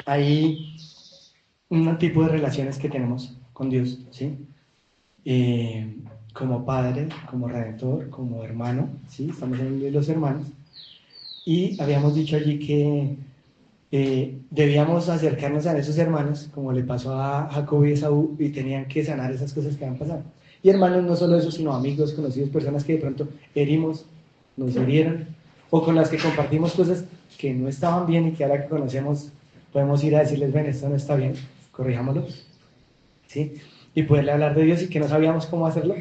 hay un tipo de relaciones que tenemos con Dios, ¿sí? Eh, como Padre, como Redentor, como hermano, ¿sí? Estamos en los hermanos. Y habíamos dicho allí que debíamos acercarnos a esos hermanos, como le pasó a Jacob y Esaú, y tenían que sanar esas cosas que han pasado. Y hermanos, no solo eso, sino amigos, conocidos, personas que de pronto herimos, nos hirieron, o con las que compartimos cosas que no estaban bien y que ahora que conocemos podemos ir a decirles, ven, esto no está bien, corrijámoslo, ¿sí? Y poderle hablar de Dios y que no sabíamos cómo hacerlo.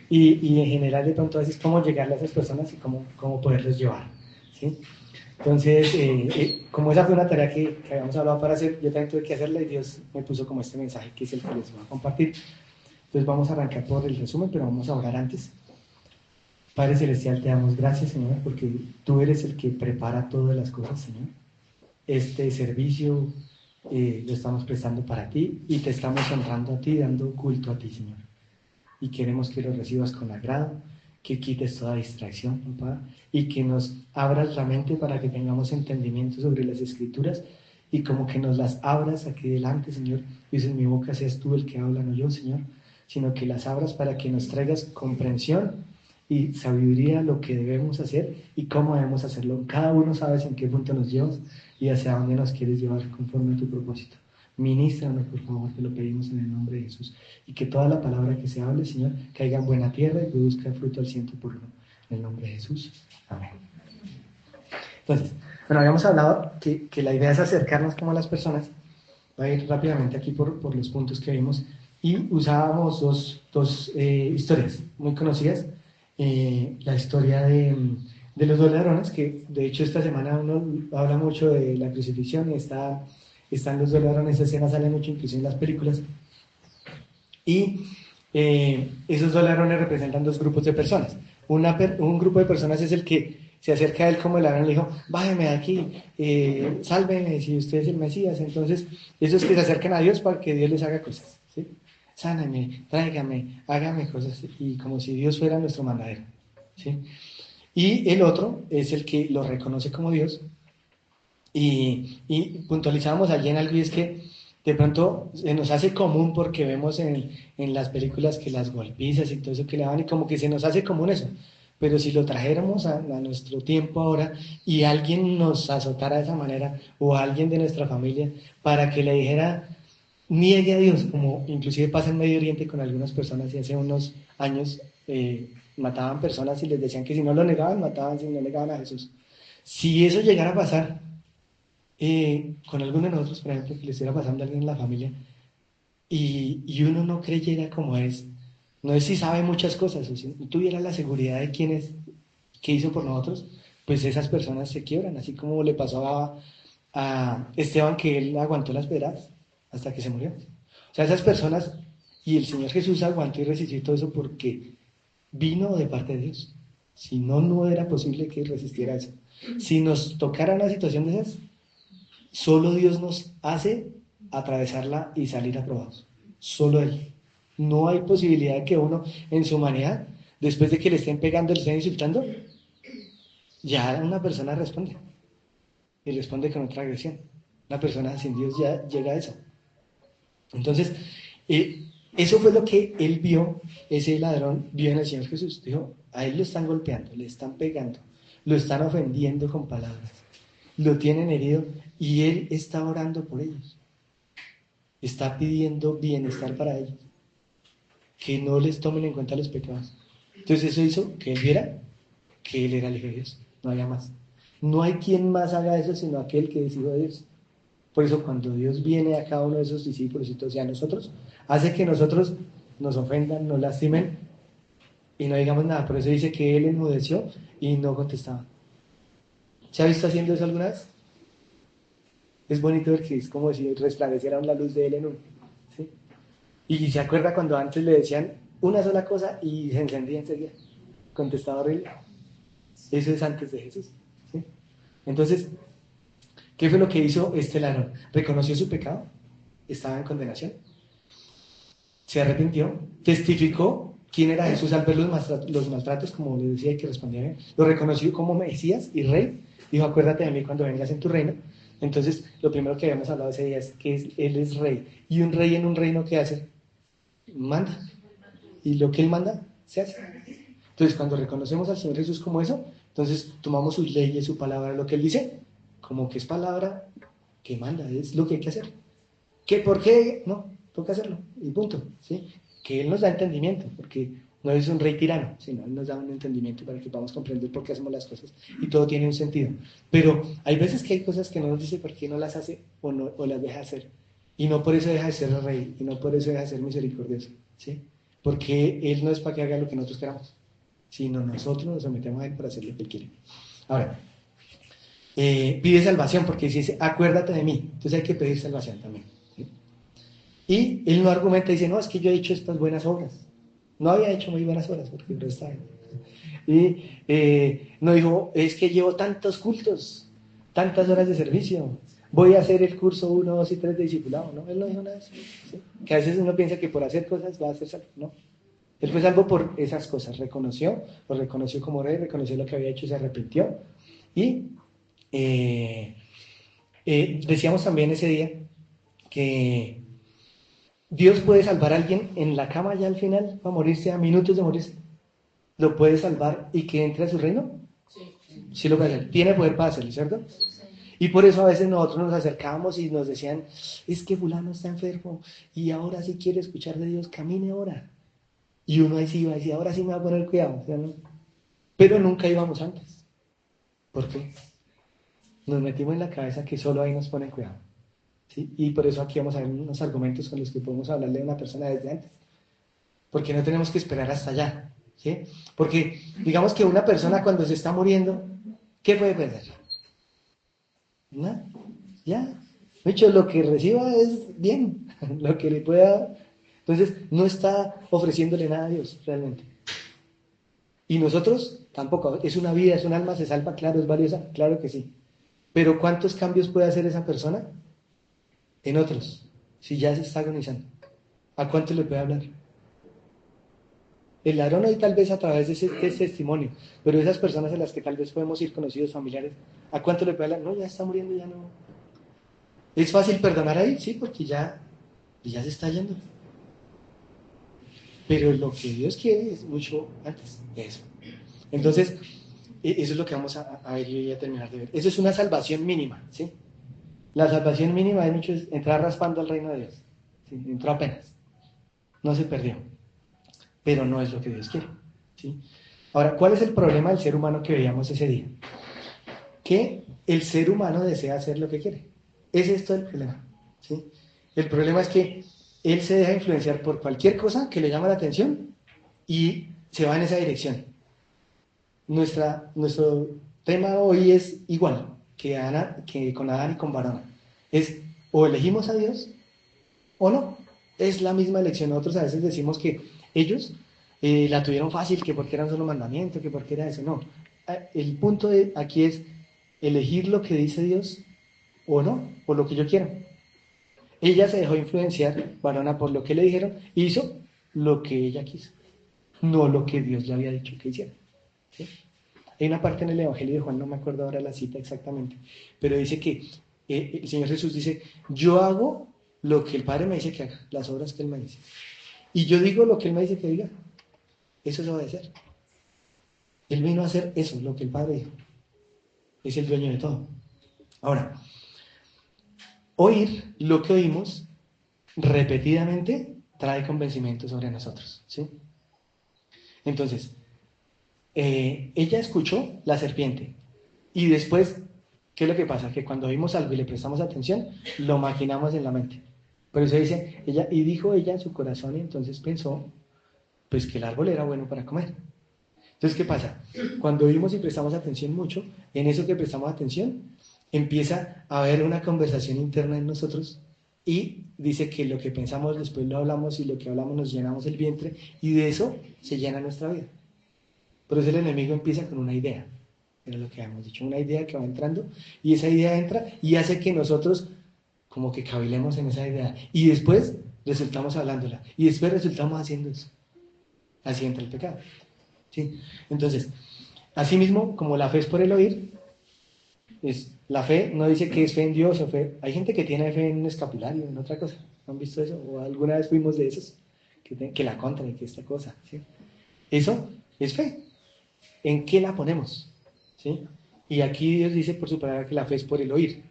Y en general de pronto a veces cómo llegarle a esas personas y cómo poderlos llevar, ¿sí? Entonces, como esa fue una tarea que habíamos hablado para hacer, yo también tuve que hacerla y Dios me puso como este mensaje que es el que les voy a compartir. Entonces vamos a arrancar por el resumen, pero vamos a orar antes. Padre Celestial, te damos gracias, Señor, porque tú eres el que prepara todas las cosas, Señor. Este servicio lo estamos prestando para ti y te estamos honrando a ti, dando culto a ti, Señor. Y queremos que lo recibas con agrado, que quites toda distracción, papá, y que nos abras la mente para que tengamos entendimiento sobre las escrituras y como que nos las abras aquí delante, Señor. Dices, mi boca seas tú el que habla, no yo, Señor, sino que las abras para que nos traigas comprensión y sabiduría lo que debemos hacer y cómo debemos hacerlo. Cada uno sabe en qué punto nos llevas y hacia dónde nos quieres llevar conforme a tu propósito. Ministranos, por favor, te lo pedimos en el nombre de Jesús. Y que toda la palabra que se hable, Señor, caiga en buena tierra y produzca fruto al ciento por uno. En el nombre de Jesús. Amén. Entonces, bueno, habíamos hablado que la idea es acercarnos como a las personas. Voy a ir rápidamente aquí por los puntos que vimos. Y usábamos dos historias muy conocidas. La historia de los dos ladrones, que de hecho esta semana uno habla mucho de la crucifixión y están los dos ladrones, esa escena sale mucho incluso en las películas. Y esos dos ladrones representan dos grupos de personas. Un grupo de personas es el que se acerca a él como el ladrón y le dijo, bájeme de aquí, sálveme si usted es el Mesías. Entonces, esos que se acercan a Dios para que Dios les haga cosas, ¿sí? Sáname, tráigame, hágame cosas, y como si Dios fuera nuestro mandadero, ¿sí? Y el otro es el que lo reconoce como Dios y puntualizamos allí en algo y es que de pronto se nos hace común porque vemos en las películas que las golpizas y todo eso que le dan y como que se nos hace común eso. Pero si lo trajéramos a nuestro tiempo ahora y alguien nos azotara de esa manera o alguien de nuestra familia para que le dijera niegue a Dios, como inclusive pasa en Medio Oriente con algunas personas y hace unos años mataban personas y les decían que si no lo negaban, mataban si no negaban a Jesús. Si eso llegara a pasar, con alguno de nosotros, por ejemplo, que le estuviera pasando a alguien en la familia y uno no creyera como es, no es si sabe muchas cosas, o si tuviera la seguridad de quién es, qué hizo por nosotros, pues esas personas se quiebran, así como le pasó a Esteban, que él aguantó las pedradas hasta que se murió. O sea, esas personas, y el Señor Jesús aguantó y resistió todo eso porque vino de parte de Dios. Si no, no era posible que resistiera eso. Si nos tocara una situación de esas, solo Dios nos hace atravesarla y salir aprobados. Solo Él. No hay posibilidad de que uno en su humanidad, después de que le estén pegando, le estén insultando, ya una persona responde. Y responde con otra agresión. Una persona sin Dios ya llega a eso. Entonces, eso fue lo que él vio, ese ladrón vio en el Señor Jesús. Dijo, a él lo están golpeando, le están pegando, lo están ofendiendo con palabras, lo tienen herido y él está orando por ellos. Está pidiendo bienestar para ellos, que no les tomen en cuenta los pecados. Entonces eso hizo que él viera que él era el Hijo de Dios, no había más. No hay quien más haga eso sino aquel que es Hijo de Dios. Por eso cuando Dios viene a cada uno de esos discípulos y a nosotros, hace que nosotros nos ofendan, nos lastimen y no digamos nada. Por eso dice que él enmudeció y no contestaba. ¿Se ha visto haciendo eso alguna vez? Es bonito ver que es como si resplandeciera la luz de él en uno. ¿Sí? Y se acuerda cuando antes le decían una sola cosa y se encendía enseguida. Contestaba horrible. Eso es antes de Jesús. ¿Sí? Entonces, ¿qué fue lo que hizo este ladrón? Reconoció su pecado, estaba en condenación, se arrepintió, testificó quién era Jesús al ver los maltratos, como le decía, y que respondía bien. Lo reconoció como Mesías y Rey. Dijo, acuérdate de mí cuando vengas en tu reino. Entonces, lo primero que habíamos hablado ese día es que Él es rey. Y un rey en un reino, ¿qué hace? Manda. Y lo que Él manda, se hace. Entonces, cuando reconocemos al Señor Jesús como eso, entonces tomamos sus leyes, su palabra, lo que Él dice, como que es palabra que manda, es lo que hay que hacer. ¿Qué? ¿Por qué? No, toca hacerlo, y punto. ¿Sí? Que Él nos da entendimiento, porque no es un rey tirano, sino Él nos da un entendimiento para que podamos comprender por qué hacemos las cosas, y todo tiene un sentido. Pero hay veces que hay cosas que no nos dice por qué no las hace o, no, o las deja hacer, y no por eso deja de ser rey, y no por eso deja de ser misericordioso, ¿sí? Porque Él no es para que haga lo que nosotros queramos, sino nosotros nos sometemos a Él para hacer lo que Él quiere. Ahora, pide salvación, porque dice, acuérdate de mí, entonces hay que pedir salvación también. ¿Sí? Y Él no argumenta y dice, no, es que yo he hecho estas buenas obras. No había hecho muy buenas obras, porque no está ahí. Y no dijo, es que llevo tantos cultos, tantas horas de servicio, voy a hacer el curso 1, 2 y 3 de discipulado. No, Él no dijo nada de eso. ¿Sí? Que a veces uno piensa que por hacer cosas va a hacer salvo. No. Él fue salvo por esas cosas. Lo reconoció como rey, reconoció lo que había hecho y se arrepintió. Y decíamos también ese día que Dios puede salvar a alguien en la cama ya al final, a morirse, a minutos de morirse. ¿Lo puede salvar y que entre a su reino? Sí lo puede hacer. Tiene poder para hacerlo, ¿cierto? Y por eso a veces nosotros nos acercábamos y nos decían, es que fulano está enfermo y ahora sí quiere escuchar de Dios, camine ahora. Y uno ahí sí iba a decir, ahora sí me va a poner cuidado. ¿No? Pero nunca íbamos antes. ¿Por qué? Nos metimos en la cabeza que solo ahí nos ponen cuidado. ¿Sí? Y por eso aquí vamos a ver unos argumentos con los que podemos hablarle a una persona desde antes. Porque no tenemos que esperar hasta allá. ¿Sí? Porque digamos que una persona cuando se está muriendo, ¿qué puede perder? ¿No? Ya. De hecho, lo que reciba es bien, lo que le pueda. Entonces, no está ofreciéndole nada a Dios, realmente. Y nosotros tampoco. Es una vida, es un alma, se salva, claro, es valiosa, claro que sí. Pero ¿cuántos cambios puede hacer esa persona en otros? Si ya se está agonizando. ¿A cuánto le puede hablar? El ladrón hoy tal vez a través de ese testimonio, pero esas personas a las que tal vez podemos ir conocidos, familiares, ¿a cuánto le puede hablar? No, ya está muriendo, ya no. ¿Es fácil perdonar ahí? Sí, porque ya se está yendo. Pero lo que Dios quiere es mucho antes de eso. Entonces, eso es lo que vamos a ver y a terminar de ver. Eso es una salvación mínima, ¿sí? La salvación mínima de muchos es entrar raspando al reino de Dios. ¿Sí? Entró apenas. No se perdió. Pero no es lo que Dios quiere. ¿Sí? Ahora, ¿cuál es el problema del ser humano que veíamos ese día? Que el ser humano desea hacer lo que quiere. Es esto el problema. ¿Sí? El problema es que él se deja influenciar por cualquier cosa que le llama la atención y se va en esa dirección. Nuestro tema hoy es igual que con Adán y con Varona. Es o elegimos a Dios o no. Es la misma elección. Nosotros a veces decimos que ellos la tuvieron fácil, que porque eran solo mandamientos, que porque era eso. No. El punto de aquí es elegir lo que dice Dios o no, o lo que yo quiero. Ella se dejó influenciar, Varona, por lo que le dijeron, hizo lo que ella quiso, no lo que Dios le había dicho que hiciera. ¿Sí? Hay una parte en el Evangelio de Juan, no me acuerdo ahora la cita exactamente, pero dice que el Señor Jesús dice, yo hago lo que el Padre me dice que haga, las obras que Él me dice. Y yo digo lo que Él me dice que diga. Eso es obedecer. Él vino a hacer eso, lo que el Padre dijo. Es el dueño de todo. Ahora, oír lo que oímos repetidamente trae convencimiento sobre nosotros. ¿Sí? Entonces, ella escuchó la serpiente y después, ¿qué es lo que pasa? Que cuando oímos algo y le prestamos atención, lo maquinamos en la mente. Por eso dice, ella, y dijo ella en su corazón y entonces pensó, pues que el árbol era bueno para comer. Entonces, ¿qué pasa? Cuando oímos y prestamos atención mucho, en eso que prestamos atención, empieza a haber una conversación interna en nosotros y dice que lo que pensamos después lo hablamos y lo que hablamos nos llenamos el vientre y de eso se llena nuestra vida. Por eso el enemigo empieza con una idea, era lo que habíamos dicho, una idea que va entrando y esa idea entra y hace que nosotros como que cavilemos en esa idea y después resultamos hablándola y después resultamos haciendo eso. Así entra el pecado. ¿Sí? Entonces, asimismo, como la fe es por el oír, es La fe no dice que es fe en Dios o fe. Hay gente que tiene fe en un escapulario, en otra cosa. ¿No han visto eso? O alguna vez fuimos de esos que la contra y que esta cosa. ¿Sí? Eso es fe. ¿En qué la ponemos? ¿Sí? Y aquí Dios dice por su palabra que la fe es por el oír.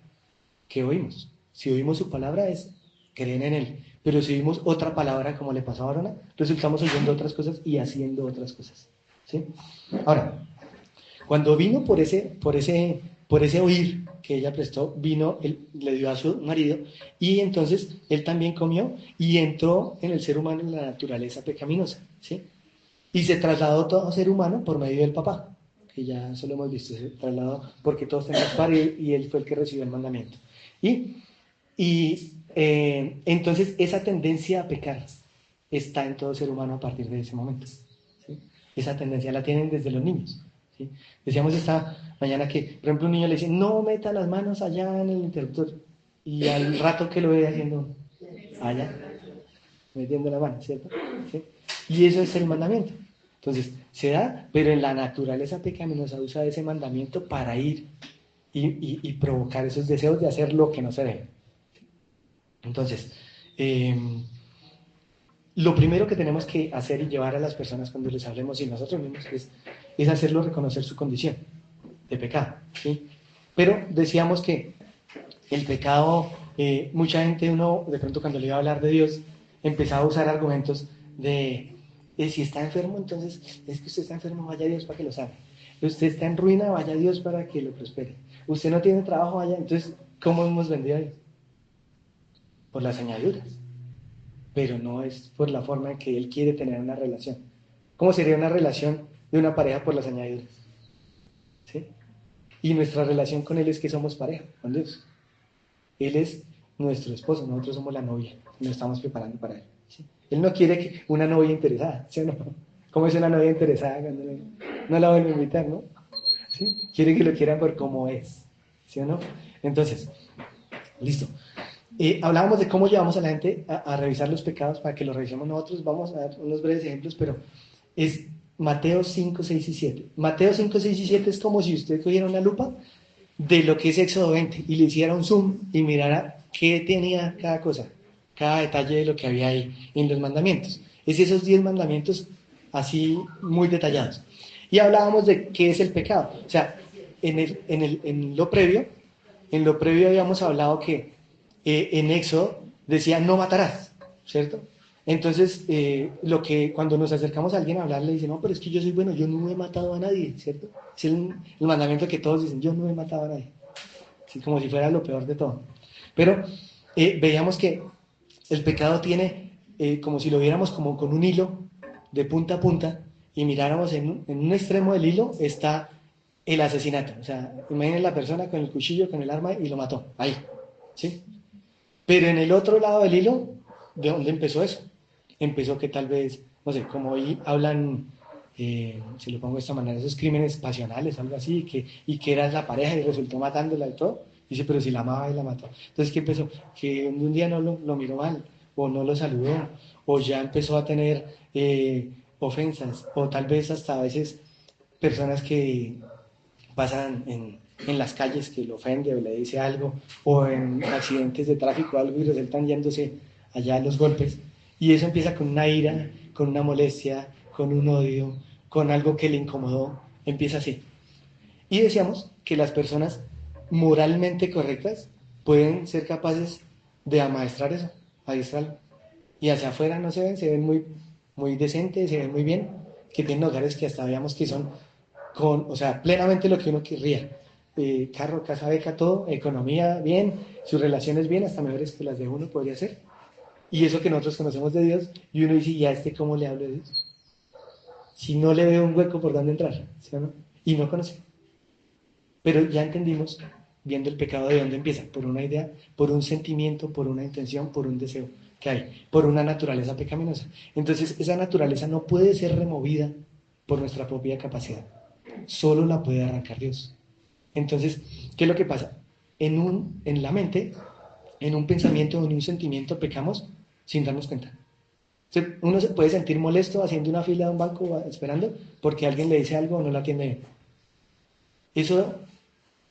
¿Qué oímos? Si oímos su palabra es creen en él. Pero si oímos otra palabra como le pasó a Arona, resultamos oyendo otras cosas y haciendo otras cosas. ¿Sí? Ahora, cuando vino por ese oír que ella prestó, vino, él, le dio a su marido y entonces él también comió y entró en el ser humano en la naturaleza pecaminosa, ¿sí? Y se trasladó todo ser humano por medio del papá, que ya eso lo hemos visto, se trasladó porque todos tenemos padre y él fue el que recibió el mandamiento. Y entonces esa tendencia a pecar está en todo ser humano a partir de ese momento. ¿Sí? Esa tendencia la tienen desde los niños. ¿Sí? Decíamos esta mañana que, por ejemplo, un niño le dice, no meta las manos allá en el interruptor. Y al rato que lo ve haciendo allá, metiendo la mano, ¿cierto? ¿Sí? Y eso es el mandamiento. Entonces, se da, pero en la naturaleza pecaminosa usa ese mandamiento para ir y provocar esos deseos de hacer lo que no se debe. Entonces, eh, lo primero que tenemos que hacer y llevar a las personas cuando les hablemos y nosotros mismos es hacerlo reconocer su condición de pecado. ¿Sí? Pero decíamos que el pecado, mucha gente, uno de pronto cuando le iba a hablar de Dios, empezaba a usar argumentos de si está enfermo, entonces es que usted está enfermo, vaya a Dios para que lo sane. Usted está en ruina, vaya a Dios para que lo prospere. Usted no tiene trabajo, vaya. Entonces, ¿cómo hemos vendido a Dios? Por las añadiduras. Pero no es por la forma en que Él quiere tener una relación. ¿Cómo sería una relación de una pareja por las añadiduras? ¿Sí? Y nuestra relación con Él es que somos pareja, con Dios. Él es nuestro esposo, nosotros somos la novia, nos estamos preparando para Él. ¿Sí? Él no quiere que una novia interesada, ¿sí o no? ¿Cómo es una novia interesada cuando no la van a invitar, no? ¿Sí? Quiere que lo quieran por cómo es, ¿sí o no? Entonces, listo. Hablábamos de cómo llevamos a la gente a revisar los pecados para que los revisemos nosotros. Vamos a dar unos breves ejemplos, pero es Mateo 5, 6 y 7. Mateo 5, 6 y 7 es como si usted cogiera una lupa de lo que es Éxodo 20 y le hiciera un zoom y mirara qué tenía cada cosa, cada detalle de lo que había ahí en los mandamientos. Es esos 10 mandamientos así muy detallados. Y hablábamos de qué es el pecado. O sea, en lo previo habíamos hablado que en Éxodo decía no matarás, ¿cierto? Entonces, cuando nos acercamos a alguien a hablar, le dice, no, pero es que yo soy bueno, yo no he matado a nadie, ¿cierto? Es el mandamiento que todos dicen, yo no he matado a nadie. Así como si fuera lo peor de todo. Pero veíamos que el pecado tiene, como si lo viéramos como con un hilo de punta a punta y miráramos en un extremo del hilo está el asesinato. O sea, imaginen la persona con el cuchillo, con el arma y lo mató. Ahí. ¿Sí? Pero en el otro lado del hilo, ¿de dónde empezó eso? Empezó que tal vez, no sé, como hoy hablan, si lo pongo de esta manera, esos crímenes pasionales, algo así, y que era la pareja y resultó matándola y todo. Dice, pero si la amaba y la mató. Entonces, ¿qué empezó? Que un día no lo miró mal, o no lo saludó, o ya empezó a tener ofensas, o tal vez hasta a veces personas que pasan en las calles que lo ofende o le dice algo, o en accidentes de tráfico o algo y resultan yéndose allá a los golpes. Y eso empieza con una ira, con una molestia, con un odio, con algo que le incomodó, empieza así. Y decíamos que las personas moralmente correctas pueden ser capaces de amaestrar eso, adiestrarlo. Y hacia afuera no se ven muy, muy decentes, se ven muy bien, que tienen hogares que hasta veíamos que son o sea, plenamente lo que uno querría. Carro, casa, beca, todo, economía bien, sus relaciones bien, hasta mejores que las de uno podría ser. Y eso que nosotros conocemos de Dios, y uno dice, ¿y a este cómo le hablo de Dios? Si no le veo un hueco por donde entrar, ¿sí o no? Y no conoce. Pero ya entendimos, viendo el pecado, de dónde empieza, por una idea, por un sentimiento, por una intención, por un deseo que hay, por una naturaleza pecaminosa. Entonces, esa naturaleza no puede ser removida por nuestra propia capacidad, solo la puede arrancar Dios. Entonces, ¿qué es lo que pasa? En la mente, en un pensamiento o en un sentimiento pecamos sin darnos cuenta. Uno se puede sentir molesto haciendo una fila de un banco esperando porque alguien le dice algo o no la atiende bien. Eso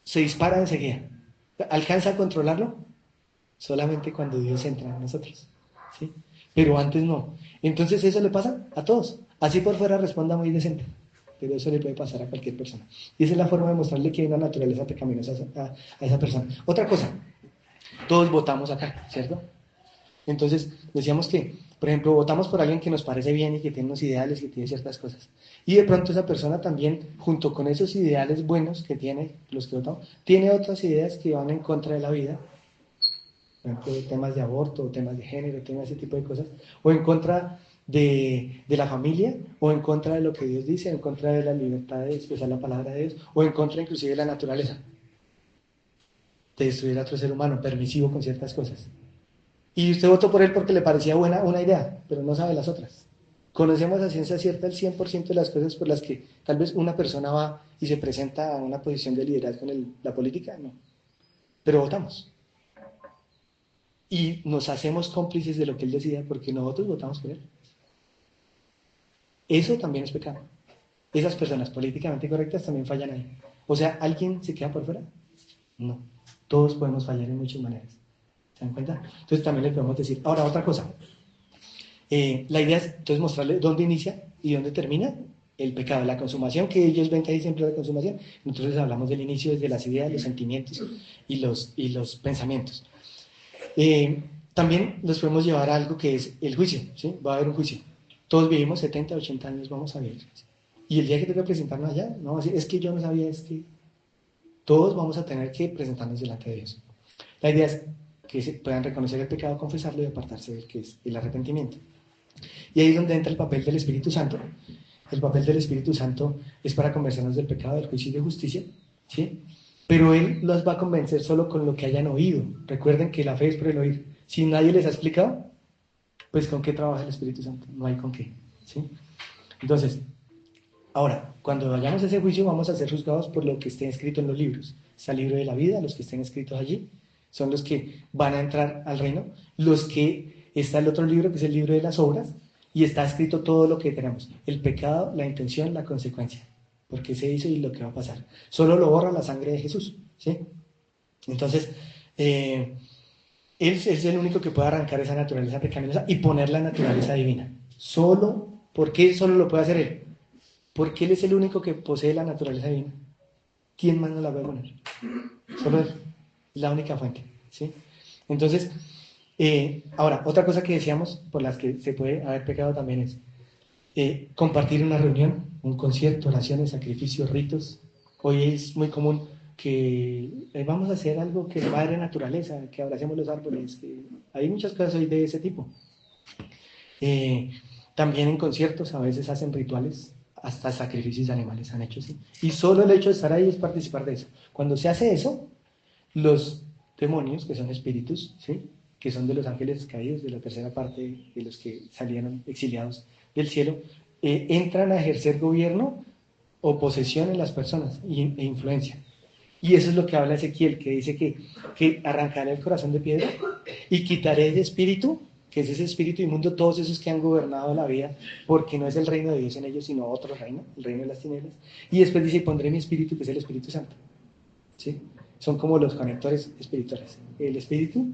se dispara enseguida. ¿Alcanza a controlarlo? Solamente cuando Dios entra en nosotros, ¿sí? Pero antes no. Entonces eso le pasa a todos. Así por fuera responda muy decente, pero eso le puede pasar a cualquier persona. Y esa es la forma de mostrarle que hay una naturaleza pecaminosa a esa persona. Otra cosa, todos votamos acá, ¿cierto? Entonces, decíamos que, por ejemplo, votamos por alguien que nos parece bien y que tiene unos ideales y que tiene ciertas cosas. Y de pronto esa persona también, junto con esos ideales buenos que tiene, los que votamos, tiene otras ideas que van en contra de la vida, por ejemplo, temas de aborto, temas de género, temas de ese tipo de cosas, o en contra de la familia, o en contra de lo que Dios dice, en contra de la libertad de expresar la palabra de Dios, o en contra inclusive de la naturaleza, de destruir a otro ser humano, permisivo con ciertas cosas. Y usted votó por él porque le parecía buena una idea, pero no sabe las otras. ¿Conocemos a ciencia cierta el 100% de las cosas por las que tal vez una persona va y se presenta a una posición de liderazgo en la política? No. Pero votamos. Y nos hacemos cómplices de lo que él decida porque nosotros votamos por él. Eso también es pecado. Esas personas políticamente correctas también fallan ahí. O sea, ¿alguien se queda por fuera? No. Todos podemos fallar en muchas maneras. ¿Se dan cuenta? Entonces también le podemos decir. Ahora, otra cosa. La idea es entonces mostrarle dónde inicia y dónde termina el pecado, la consumación, que ellos ven que hay siempre la consumación. Entonces hablamos del inicio desde las ideas, los sentimientos y los pensamientos. También los podemos llevar a algo que es el juicio, ¿sí? Va a haber un juicio. Todos vivimos 70, 80 años, vamos a vivir. Y el día que tenga que presentarnos allá, no, es que yo no sabía, es que todos vamos a tener que presentarnos delante de Dios. La idea es que se puedan reconocer el pecado, confesarlo y apartarse del que es el arrepentimiento. Y ahí es donde entra el papel del Espíritu Santo. El papel del Espíritu Santo es para convencernos del pecado, del juicio y de justicia, ¿sí? Pero Él los va a convencer solo con lo que hayan oído. Recuerden que la fe es por el oír. Si nadie les ha explicado, pues ¿con qué trabaja el Espíritu Santo? No hay con qué, ¿sí? Entonces, ahora, cuando vayamos a ese juicio vamos a ser juzgados por lo que esté escrito en los libros. Está el libro de la vida, los que estén escritos allí, son los que van a entrar al reino. Los que está el otro libro, que es el libro de las obras, y está escrito todo lo que tenemos. El pecado, la intención, la consecuencia. Por qué se hizo y lo que va a pasar. Solo lo borra la sangre de Jesús, ¿sí? Entonces, Él es el único que puede arrancar esa naturaleza pecaminosa y poner la naturaleza divina. Solo, ¿por qué solo lo puede hacer Él? Porque Él es el único que posee la naturaleza divina. ¿Quién más nos la puede poner? Solo Él. Es la única fuente. ¿Sí? Entonces, ahora, otra cosa que decíamos por las que se puede haber pecado también es compartir una reunión, un concierto, oraciones, sacrificios, ritos. Hoy es muy común que vamos a hacer algo que va de naturaleza, que abracemos los árboles. Hay muchas cosas hoy de ese tipo. Eh, También en conciertos a veces hacen rituales, hasta sacrificios de animales han hecho, ¿sí? Y solo el hecho de estar ahí es participar de eso. Cuando se hace eso, los demonios, que son espíritus, ¿sí? Que son de los ángeles caídos, de la tercera parte de los que salieron exiliados del cielo, entran a ejercer gobierno o posesión en las personas e influencia. Y eso es lo que habla Ezequiel, que dice que arrancaré el corazón de piedra y quitaré de espíritu, que es ese espíritu inmundo, todos esos que han gobernado la vida, porque no es el reino de Dios en ellos, sino otro reino, el reino de las tinieblas. Y después dice, pondré mi espíritu, que es el Espíritu Santo. ¿Sí? Son como los conectores espirituales. El espíritu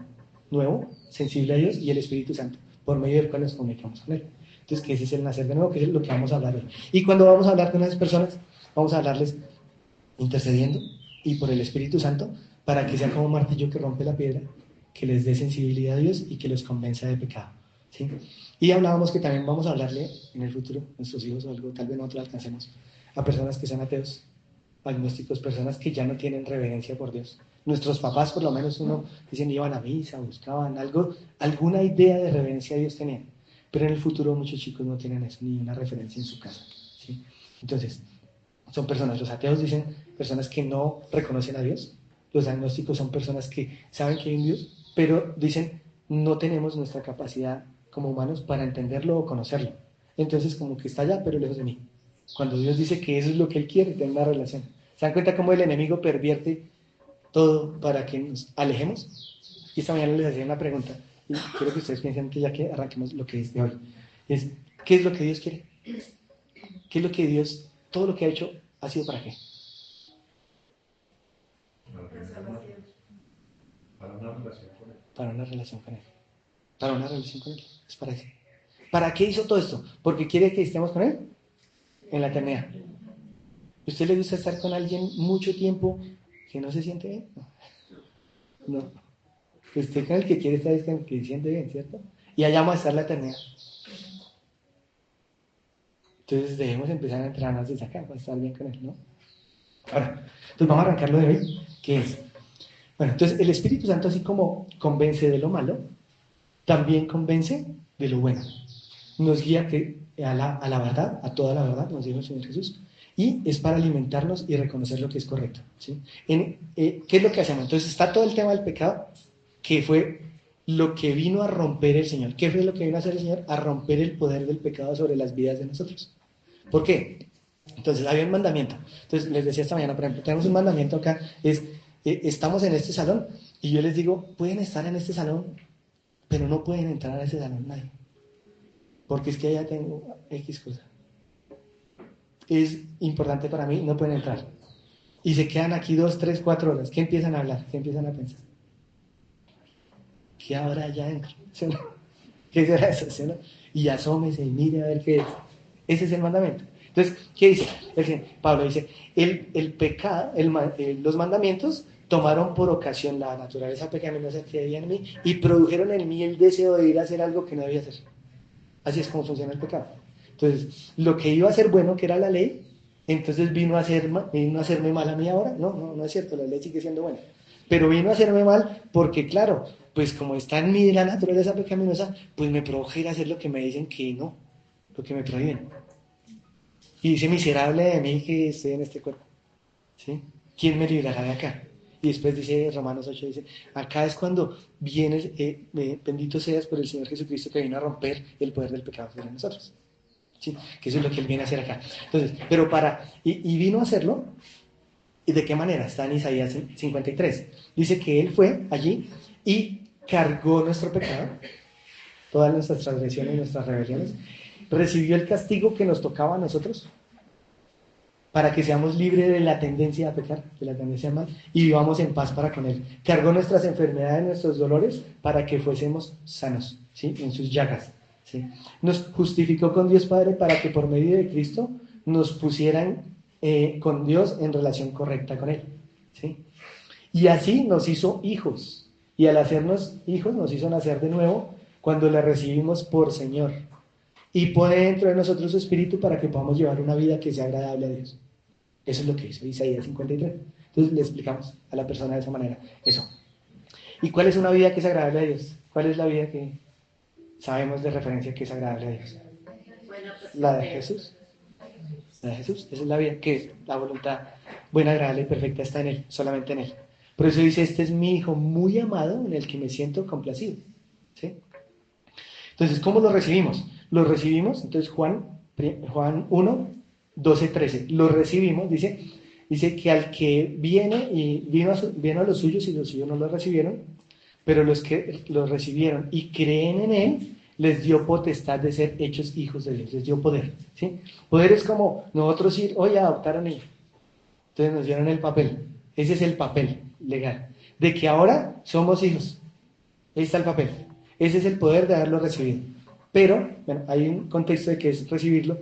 nuevo, sensible a Dios, y el Espíritu Santo, por medio del cual nos comunicamos con Él. Entonces, que ese es el nacer de nuevo, que es lo que vamos a hablar hoy. Y cuando vamos a hablar con esas personas, vamos a hablarles intercediendo y por el Espíritu Santo para que sea como un martillo que rompe la piedra, que les dé sensibilidad a Dios y que los convenza de pecado. ¿Sí? Y hablábamos que también vamos a hablarle en el futuro, a nuestros hijos o algo, tal vez nosotros alcancemos, a personas que son ateos, agnósticos, personas que ya no tienen reverencia por Dios. Nuestros papás, por lo menos uno, dicen, iban a misa, buscaban algo, alguna idea de reverencia a Dios tenían. Pero en el futuro muchos chicos no tienen eso, ni una referencia en su casa. ¿Sí? Entonces, son personas, los ateos dicen personas que no reconocen a Dios, los agnósticos son personas que saben que hay un Dios, pero dicen no tenemos nuestra capacidad como humanos para entenderlo o conocerlo. Entonces como que está allá, pero lejos de mí. Cuando Dios dice que eso es lo que Él quiere, tener una relación. ¿Se dan cuenta cómo el enemigo pervierte todo para que nos alejemos? Y esta mañana les hacía una pregunta, y quiero que ustedes piensen que ya que arranquemos lo que es de hoy, es, ¿qué es lo que Dios quiere? ¿Qué es lo que Dios, todo lo que ha hecho, ha sido para qué? Para una relación con Él. Para una relación con Él. Es para eso. ¿Para qué hizo todo esto? Porque quiere que estemos con Él en la eternidad. ¿A usted le gusta estar con alguien mucho tiempo que no se siente bien? No. Usted con el que quiere estar es con el que se siente bien, ¿cierto? Y allá vamos a estar la eternidad. Entonces debemos empezar a entrenarnos desde acá para estar bien con Él, ¿no? Ahora, entonces vamos a arrancar lo de hoy, que es, bueno, entonces el Espíritu Santo así como convence de lo malo, también convence de lo bueno. Nos guía a la verdad, a toda la verdad, nos dijo el Señor Jesús, y es para alimentarnos y reconocer lo que es correcto, ¿sí? ¿Qué es lo que hacemos? Entonces está todo el tema del pecado, que fue lo que vino a romper el Señor. ¿Qué fue lo que vino a hacer el Señor? A romper el poder del pecado sobre las vidas de nosotros. ¿Por qué? Entonces había un mandamiento. Entonces les decía esta mañana, por ejemplo, tenemos un mandamiento acá, es, estamos en este salón y yo les digo, pueden estar en este salón, pero no pueden entrar a ese salón nadie. Porque es que allá tengo X cosa. Es importante para mí, no pueden entrar. Y se quedan aquí 2, 3, 4 horas. ¿Qué empiezan a hablar? ¿Qué empiezan a pensar? ¿Qué habrá allá adentro? ¿Sí, no? ¿Qué será eso? ¿Sí, no? Y asómese y mire a ver qué es. Ese es el mandamiento. Entonces, ¿qué dice? Pablo dice, el pecado, los mandamientos tomaron por ocasión la naturaleza pecaminosa que había en mí y produjeron en mí el deseo de ir a hacer algo que no debía hacer. Así es como funciona el pecado. Entonces, lo que iba a ser bueno, que era la ley, entonces vino a hacerme mal a mí ahora. No es cierto, la ley sigue siendo buena. Pero vino a hacerme mal porque, claro, pues como está en mí la naturaleza pecaminosa, pues me provoca ir a hacer lo que me dicen que no, lo que me prohíben. Y dice, miserable de mí que estoy en este cuerpo. ¿Sí? ¿Quién me librará de acá? Y después dice Romanos 8, dice, acá es cuando vienes, bendito seas por el Señor Jesucristo que vino a romper el poder del pecado sobre nosotros. ¿Sí? Que eso es lo que Él viene a hacer acá. Entonces, pero y vino a hacerlo, ¿y de qué manera? Está en Isaías 53. Dice que Él fue allí y cargó nuestro pecado, todas nuestras transgresiones, nuestras rebeliones, recibió el castigo que nos tocaba a nosotros, para que seamos libres de la tendencia a pecar, de la tendencia a mal, y vivamos en paz para con Él. Cargó nuestras enfermedades, nuestros dolores, para que fuésemos sanos, ¿sí? En sus llagas, ¿sí? Nos justificó con Dios Padre para que por medio de Cristo nos pusieran con Dios en relación correcta con Él, ¿sí? Y así nos hizo hijos, y al hacernos hijos nos hizo nacer de nuevo cuando le recibimos por Señor. Y pone dentro de nosotros su espíritu para que podamos llevar una vida que sea agradable a Dios. Eso es lo que hizo Isaías 53. Entonces le explicamos a la persona de esa manera eso. ¿Y cuál es una vida que es agradable a Dios? ¿Cuál es la vida que sabemos de referencia que es agradable a Dios? La de Jesús. La de Jesús. Esa es la vida que la voluntad buena, agradable y perfecta está en Él, solamente en Él. Por eso dice, este es mi Hijo muy amado en el que me siento complacido. ¿Sí? Entonces, ¿cómo lo recibimos? Lo recibimos, entonces Juan 1, 12, 13, lo recibimos, dice que al que viene y vino a los suyos y los suyos no lo recibieron, pero los que lo recibieron y creen en él, les dio potestad de ser hechos hijos de Dios, les dio poder. ¿Sí? Poder es como nosotros ir, oye, adoptar a un hijo. Entonces nos dieron el papel, ese es el papel legal, de que ahora somos hijos. Ahí está el papel. Ese es el poder de haberlo recibido. Pero, bueno, hay un contexto de que es recibirlo,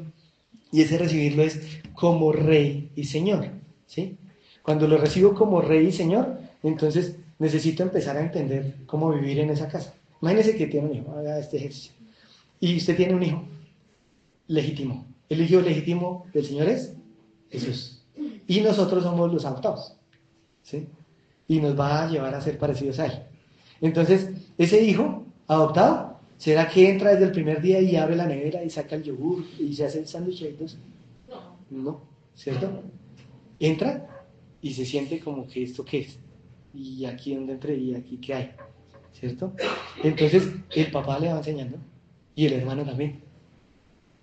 y ese recibirlo es como rey y señor, ¿sí? Cuando lo recibo como rey y señor, entonces necesito empezar a entender cómo vivir en esa casa. Imagínese que tiene un hijo, haga este ejercicio. Y usted tiene un hijo legítimo. El hijo legítimo del Señor es Jesús. Y nosotros somos los adoptados, ¿sí? Y nos va a llevar a ser parecidos a Él. Entonces, ese hijo adoptado, ¿será que entra desde el primer día y abre la nevera y saca el yogur y se hace el sándwich? No, ¿cierto? Entra y se siente como que esto qué es. Y aquí donde entré y aquí qué hay, ¿cierto? Entonces, el papá le va enseñando y el hermano también.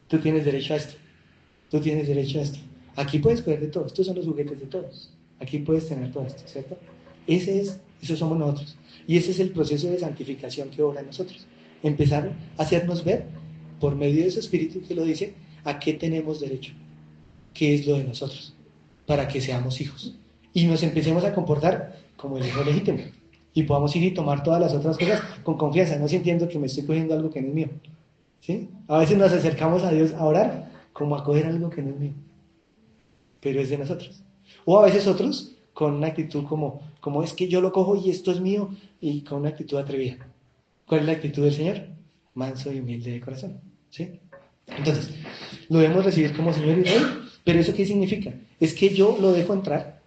Tú tienes derecho a esto. Tú tienes derecho a esto. Aquí puedes coger de todo. Estos son los juguetes de todos. Aquí puedes tener todo esto, ¿cierto? Eso somos nosotros. Y ese es el proceso de santificación que obra en nosotros. Empezar a hacernos ver, por medio de ese espíritu que lo dice, a qué tenemos derecho, qué es lo de nosotros, para que seamos hijos. Y nos empecemos a comportar como el hijo legítimo. y podamos ir y tomar todas las otras cosas con confianza, no sintiendo que me estoy cogiendo algo que no es mío. ¿Sí? A veces nos acercamos a Dios a orar como a coger algo que no es mío, pero es de nosotros. O a veces otros con una actitud como es que yo lo cojo y esto es mío, y con una actitud atrevida. ¿Cuál es la actitud del Señor? Manso y humilde de corazón. ¿Sí? Entonces, lo debemos recibir como Señor y Rey, pero ¿eso qué significa? Es que yo lo dejo entrar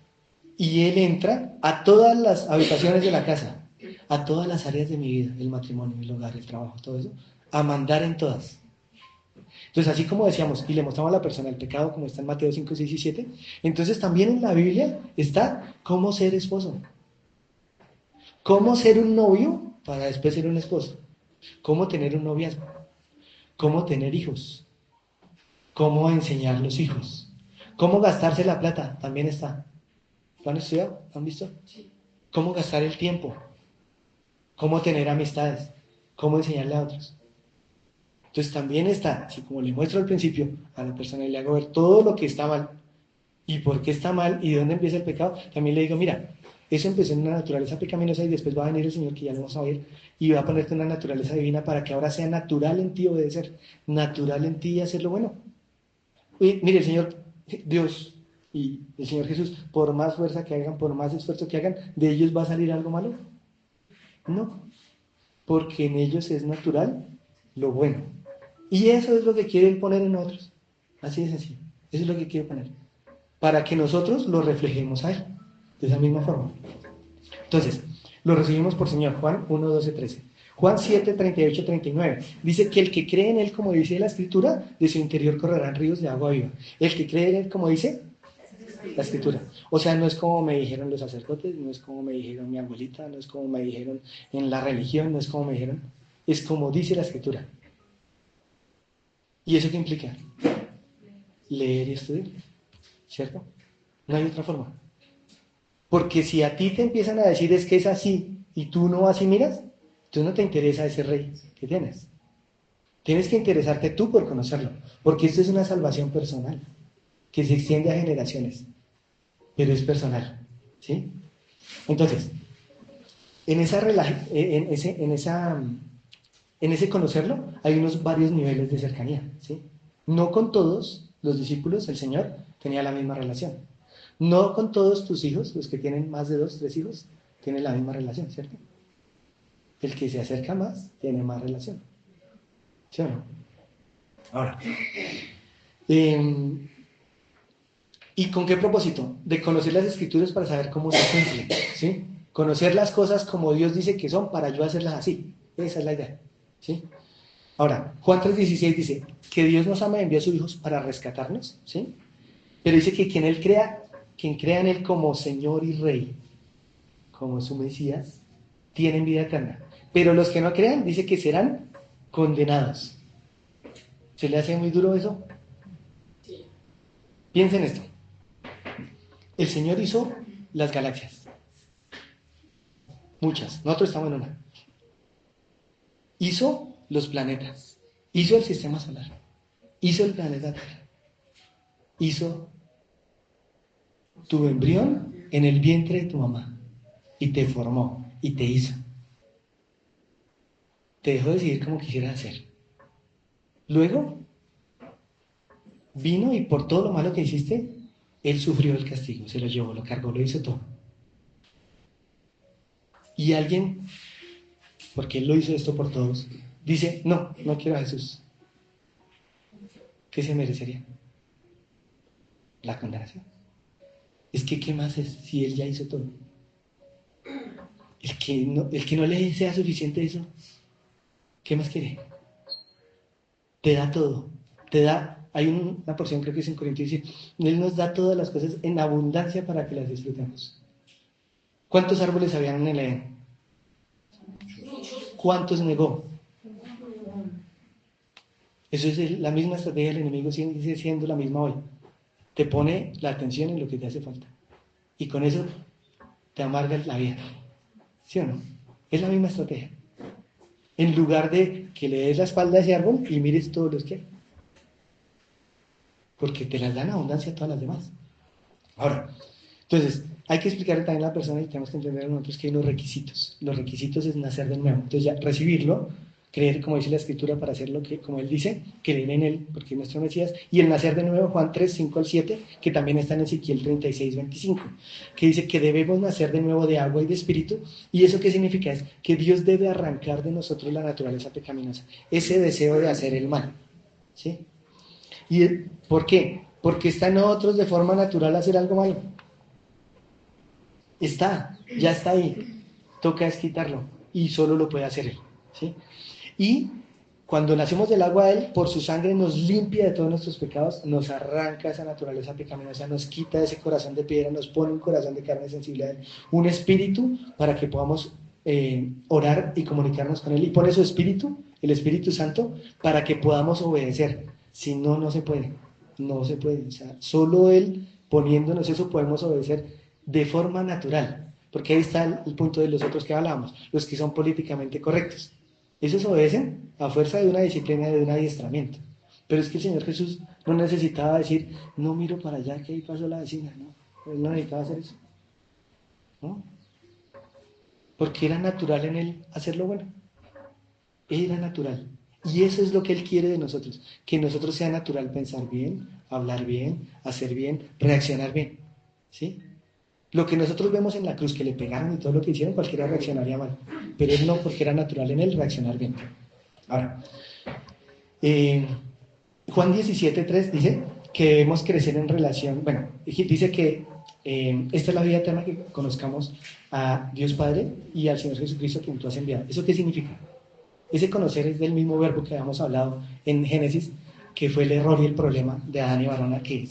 y Él entra a todas las habitaciones de la casa, a todas las áreas de mi vida, el matrimonio, el hogar, el trabajo, todo eso, a mandar en todas. Entonces, así como decíamos, y le mostramos a la persona el pecado, como está en Mateo 5, 6 y 7, entonces también en la Biblia está cómo ser esposo, cómo ser un novio para después ser un esposo, cómo tener un noviazgo, cómo tener hijos, cómo enseñar los hijos, cómo gastarse la plata, también está. ¿Lo han estudiado? ¿Lo han visto? Cómo gastar el tiempo, cómo tener amistades, cómo enseñarle a otros. Entonces también está, así como le muestro al principio a la persona y le hago ver todo lo que está mal y por qué está mal y de dónde empieza el pecado, también le digo, mira, eso empezó en una naturaleza pecaminosa y después va a venir el Señor, que ya lo vamos a ver, y va a ponerte una naturaleza divina para que ahora sea natural en ti obedecer, natural en ti hacer lo bueno. Y mire, el Señor, Dios y el Señor Jesús, por más fuerza que hagan, por más esfuerzo que hagan, ¿de ellos va a salir algo malo? No, porque en ellos es natural lo bueno. Y eso es lo que quieren poner en otros. Así es así. Eso es lo que quiere poner. Para que nosotros lo reflejemos a Él. De esa misma forma. Entonces, lo recibimos por Señor. Juan 1, 12, 13. Juan 7, 38, 39. Dice que el que cree en Él, como dice la Escritura, de su interior correrán ríos de agua viva. El que cree en Él, como dice la Escritura. O sea, no es como me dijeron los sacerdotes, no es como me dijeron mi abuelita, no es como me dijeron en la religión, no es como me dijeron. Es como dice la Escritura. ¿Y eso qué implica? Leer y estudiar, ¿cierto? No hay otra forma. Porque si a ti te empiezan a decir es que es así y tú no vas y miras, tú no te interesa ese rey que tienes. Tienes que interesarte tú por conocerlo, porque esto es una salvación personal que se extiende a generaciones, pero es personal, ¿sí? Entonces, en ese conocerlo hay unos varios niveles de cercanía, ¿sí? No con todos los discípulos el Señor tenía la misma relación. No con todos tus hijos, los que tienen más de 2, 3 hijos, tienen la misma relación, ¿cierto? El que se acerca más tiene más relación, ¿sí o no? Ahora, eh, ¿y con qué propósito? De conocer las escrituras para saber cómo se cumplen, ¿sí? Conocer las cosas como Dios dice que son para yo hacerlas así. Esa es la idea, ¿sí? Ahora, Juan 3:16 dice que Dios nos ama y envió a sus hijos para rescatarnos, ¿sí? Pero dice que quien crea en Él como Señor y Rey, como su Mesías, tienen vida eterna. Pero los que no crean, dice que serán condenados. ¿Se le hace muy duro eso? Piensen esto. El Señor hizo las galaxias, muchas, nosotros estamos en una. Hizo los planetas, hizo el sistema solar, hizo el planeta Tierra, hizo tu embrión en el vientre de tu mamá y te formó y te hizo. Te dejó decidir cómo quisieras hacer. Luego vino y por todo lo malo que hiciste, Él sufrió el castigo, se lo llevó, lo cargó, lo hizo todo. Y alguien, porque Él lo hizo esto por todos, dice, no, no quiero a Jesús. ¿Qué se merecería? La condenación. Es que, ¿qué más es si Él ya hizo todo? El que no le sea suficiente eso, ¿qué más quiere? Te da todo. Te da, hay una porción, creo que es en Corintios, dice, Él nos da todas las cosas en abundancia para que las disfrutemos. ¿Cuántos árboles habían en el Edén? ¿Cuántos negó? Eso es la misma estrategia del enemigo, sigue siendo la misma hoy. Te pone la atención en lo que te hace falta. Y con eso te amargas la vida. ¿Sí o no? Es la misma estrategia. En lugar de que le des la espalda a ese árbol y mires todos los que hay. Porque te las dan abundancia a todas las demás. Ahora, entonces, hay que explicarle también a la persona y tenemos que entender nosotros que hay unos requisitos. Los requisitos es nacer de nuevo. Entonces ya recibirlo, creer, como dice la Escritura, para hacer lo que, como Él dice, creer en Él, porque es nuestro Mesías, y el nacer de nuevo, Juan 3, 5 al 7, que también está en Ezequiel 36, 25, que dice que debemos nacer de nuevo de agua y de espíritu, y eso qué significa es que Dios debe arrancar de nosotros la naturaleza pecaminosa, ese deseo de hacer el mal, ¿sí? ¿Y por qué? Porque está en nosotros de forma natural hacer algo malo. Está, ya está ahí. Toca es quitarlo. Y solo lo puede hacer Él. ¿Sí? Y cuando nacemos del agua, Él, por su sangre, nos limpia de todos nuestros pecados, nos arranca esa naturaleza pecaminosa, nos quita ese corazón de piedra, nos pone un corazón de carne sensible a Él, un espíritu para que podamos orar y comunicarnos con Él. Y pone su espíritu, el Espíritu Santo, para que podamos obedecer. Si no, no se puede. No se puede. O sea, solo Él poniéndonos eso podemos obedecer de forma natural. Porque ahí está el punto de los otros que hablábamos, los que son políticamente correctos. Esos obedecen a fuerza de una disciplina, de un adiestramiento. Pero es que el Señor Jesús no necesitaba decir, no miro para allá que ahí pasó la vecina, no. Él no necesitaba hacer eso, ¿no? Porque era natural en Él hacer lo bueno. Era natural. Y eso es lo que Él quiere de nosotros, que nosotros sea natural pensar bien, hablar bien, hacer bien, reaccionar bien, ¿sí? Lo que nosotros vemos en la cruz, que le pegaron y todo lo que hicieron, cualquiera reaccionaría mal. Pero Él no, porque era natural en Él reaccionar bien. Ahora, eh, Juan 17:3 dice que debemos crecer en relación, bueno, dice que esta es la vida eterna, que conozcamos a Dios Padre y al Señor Jesucristo quien tú has enviado. ¿Eso qué significa? Ese conocer es del mismo verbo que habíamos hablado en Génesis, que fue el error y el problema de Adán y Barona, que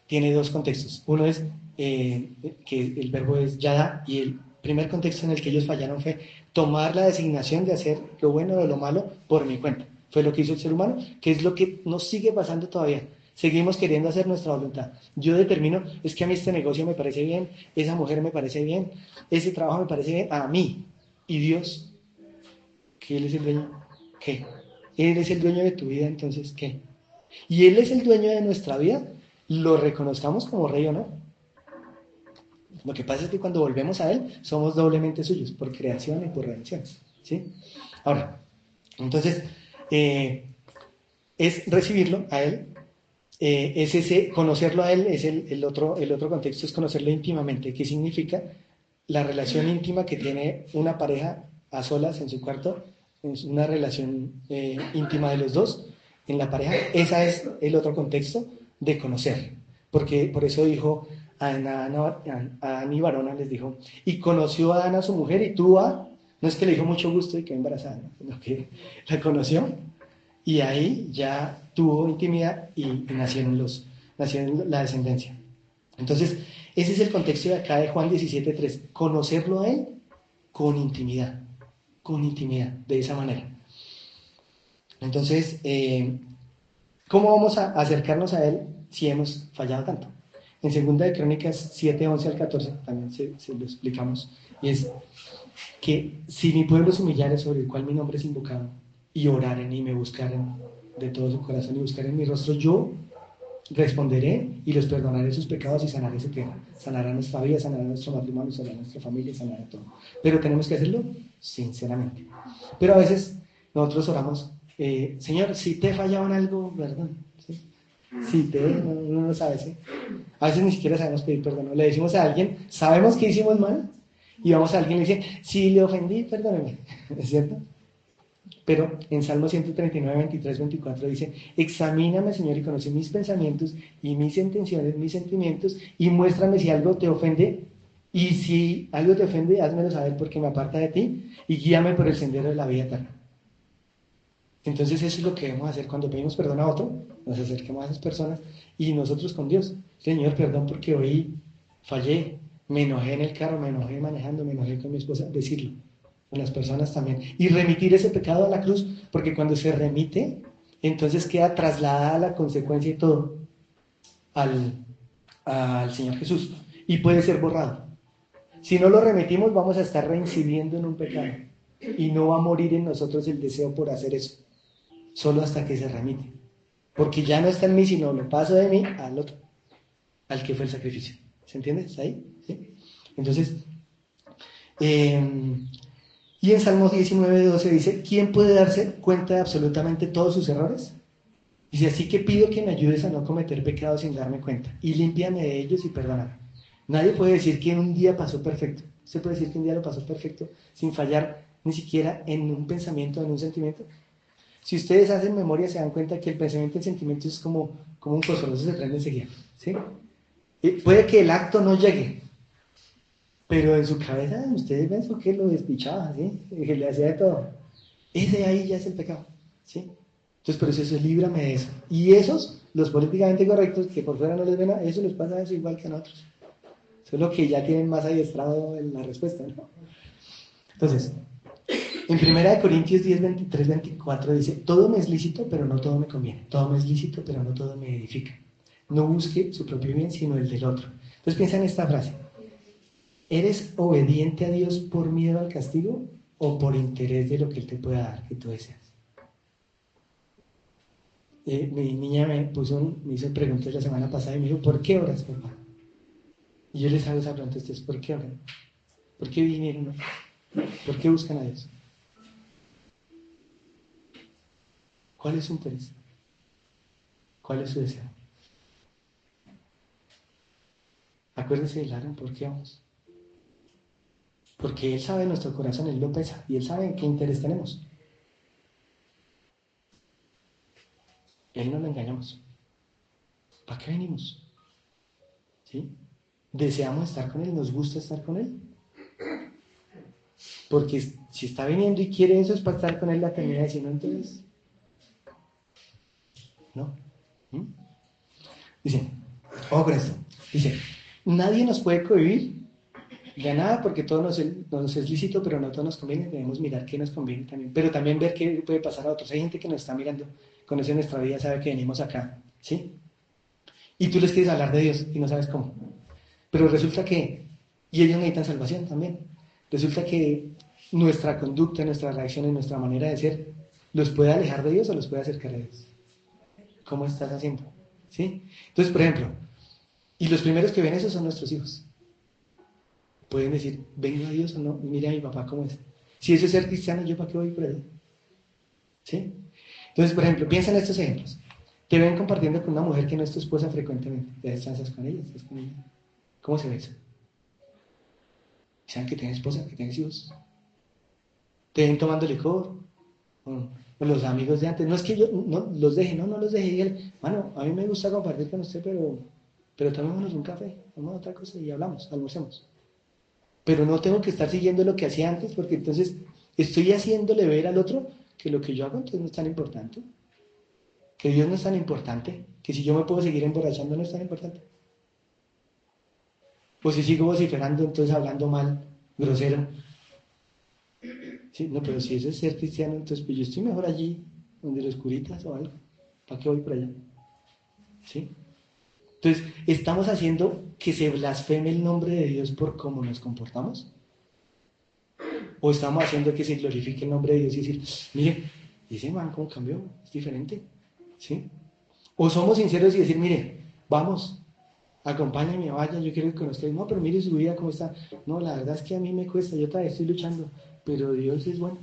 tiene dos contextos. Uno es que el verbo es yada, y el primer contexto en el que ellos fallaron fue tomar la designación de hacer lo bueno o lo malo por mi cuenta. Fue lo que hizo el ser humano, que es lo que nos sigue pasando todavía. Seguimos queriendo hacer nuestra voluntad. Yo determino, es que a mí este negocio me parece bien, esa mujer me parece bien, ese trabajo me parece bien, a mí. Y Dios, que Él es el dueño, ¿qué? Él es el dueño de tu vida, entonces, ¿qué? Y Él es el dueño de nuestra vida, lo reconozcamos como rey o no. Lo que pasa es que cuando volvemos a Él, somos doblemente suyos, por creación y por redención, ¿sí? Ahora, entonces, es recibirlo a Él, es ese, conocerlo a Él, es el otro contexto, es conocerlo íntimamente. ¿Qué significa? La relación íntima que tiene una pareja a solas en su cuarto, es una relación íntima de los dos en la pareja. Ese es el otro contexto de conocer. Porque por eso dijo a Adán y Varona, les dijo, y conoció a Adán a su mujer y tú a, no es que le dijo mucho gusto y quedó embarazada, ¿no? Sino que la conoció y ahí ya tuvo intimidad y nacieron la descendencia. Entonces, ese es el contexto de acá de Juan 17:3, conocerlo a Él con intimidad, de esa manera. Entonces, ¿cómo vamos a acercarnos a Él si hemos fallado tanto? En 2 Crónicas 7:11 al 14 también se lo explicamos, y es que si mi pueblo se humillare, sobre el cual mi nombre es invocado, y oraren y me buscaren de todo su corazón y buscaren mi rostro, yo responderé y les perdonaré sus pecados y sanaré su tierra. Sanará nuestra vida, sanará nuestro matrimonio, sanará nuestra familia, sanará todo. Pero tenemos que hacerlo sinceramente. Pero a veces nosotros oramos, Señor, si te he fallado en algo, perdón. ¿Sí? Si te, no lo sabe, ¿sí? A veces ni siquiera sabemos pedir perdón. Le decimos a alguien, sabemos que hicimos mal, y vamos a alguien y le dice, si le ofendí, perdóneme. ¿Es cierto? Pero en Salmo 139, 23, 24 dice, examíname, Señor, y conoce mis pensamientos y mis intenciones, mis sentimientos, y muéstrame si algo te ofende, y si algo te ofende, házmelo saber porque me aparta de ti, y guíame por el sendero de la vida eterna. Entonces eso es lo que debemos hacer cuando pedimos perdón a otro, nos acerquemos a esas personas, y nosotros con Dios, Señor, perdón porque hoy fallé, me enojé en el carro, me enojé manejando, me enojé con mi esposa, decirlo con las personas también. Y remitir ese pecado a la cruz, porque cuando se remite, entonces queda trasladada la consecuencia y todo al Señor Jesús. Y puede ser borrado. Si no lo remitimos, vamos a estar reincidiendo en un pecado. Y no va a morir en nosotros el deseo por hacer eso. Solo hasta que se remite. Porque ya no está en mí, sino lo paso de mí al otro, al que fue el sacrificio. ¿Se entiende? ¿Está ahí? ¿Sí? Entonces, y en Salmos 19:12 dice, ¿quién puede darse cuenta de absolutamente todos sus errores? Dice, así que pido que me ayudes a no cometer pecados sin darme cuenta, y límpiame de ellos y perdóname. Nadie puede decir que un día pasó perfecto. Usted puede decir que un día lo pasó perfecto sin fallar ni siquiera en un pensamiento, en un sentimiento. Si ustedes hacen memoria, se dan cuenta que el pensamiento y el sentimiento es como un fósforo, eso se prende enseguida, ¿sí? Y puede que el acto no llegue, pero en su cabeza ustedes ven que lo despichaba, ¿sí? Que le hacía de todo. Ese ahí ya es el pecado, ¿sí? Entonces, por eso líbrame de eso. Y esos, los políticamente correctos, que por fuera no les ven a eso, les pasa eso igual que a nosotros. Solo que ya tienen más adiestrado en la respuesta, ¿no? Entonces, en 1 Corintios 10, 23, 24 dice, todo me es lícito, pero no todo me conviene. Todo me es lícito, pero no todo me edifica. No busque su propio bien, sino el del otro. Entonces piensa en esta frase. ¿Eres obediente a Dios por miedo al castigo o por interés de lo que Él te pueda dar, que tú deseas? Mi niña me hizo preguntas la semana pasada y me dijo, ¿por qué oras, papá? Y yo les hago esa pregunta a ustedes, ¿por qué oran? ¿Por qué vinieron? ¿Por qué buscan a Dios? ¿Cuál es su interés? ¿Cuál es su deseo? Acuérdense del Aaron, ¿por qué vamos? Porque Él sabe nuestro corazón, Él lo pesa y Él sabe en qué interés tenemos. Él no lo engañamos. ¿Para qué venimos? ¿Sí? ¿Deseamos estar con Él? ¿Nos gusta estar con Él? Porque si está viniendo y quiere eso es para estar con Él, la termina diciendo entonces, ¿no? ¿Mm? Dice, ojo con esto, dice, nadie nos puede cohibir de nada porque todo nos es lícito, pero no todo nos conviene, debemos mirar qué nos conviene también, pero también ver qué puede pasar a otros. Hay gente que nos está mirando, conoce nuestra vida, sabe que venimos acá, ¿sí? Y tú les quieres hablar de Dios y no sabes cómo. Pero resulta que, y ellos necesitan salvación también, resulta que nuestra conducta, nuestra reacción y nuestra manera de ser los puede alejar de Dios o los puede acercar a Dios. ¿Cómo estás haciendo? ¿Sí? Entonces, por ejemplo, y los primeros que ven eso son nuestros hijos. Pueden decir, vengo a Dios o no, mira a mi papá cómo es. Si eso es ser cristiano, ¿yo para qué voy por ahí? ¿Sí? Entonces, por ejemplo, piensa en estos ejemplos. Te ven compartiendo con una mujer que no es tu esposa frecuentemente. Te descansas con ella, estás con ella. ¿Cómo se ve eso? ¿Saben que tienes esposa, que tienes hijos? Te ven tomando licor. O los amigos de antes. No es que yo no los deje, no los deje. Dígale, mano, a mí me gusta compartir con usted, pero tomémonos un café, tomemos otra cosa y hablamos, almorcemos. Pero no tengo que estar siguiendo lo que hacía antes, porque entonces estoy haciéndole ver al otro que lo que yo hago entonces no es tan importante, que Dios no es tan importante, que si yo me puedo seguir emborrachando no es tan importante. O si sigo vociferando, entonces hablando mal, grosero. Sí, no, pero si eso es ser cristiano, entonces pues yo estoy mejor allí, donde los curitas o algo. ¿Para qué voy por allá? ¿Sí? Entonces, ¿estamos haciendo que se blasfeme el nombre de Dios por cómo nos comportamos? ¿O estamos haciendo que se glorifique el nombre de Dios y decir, mire, ese man cómo cambió? Es diferente. ¿Sí? O somos sinceros y decir, mire, vamos, acompáñame, vaya, yo quiero que conozcáis. No, pero mire su vida cómo está. No, la verdad es que a mí me cuesta, yo todavía estoy luchando, pero Dios es bueno,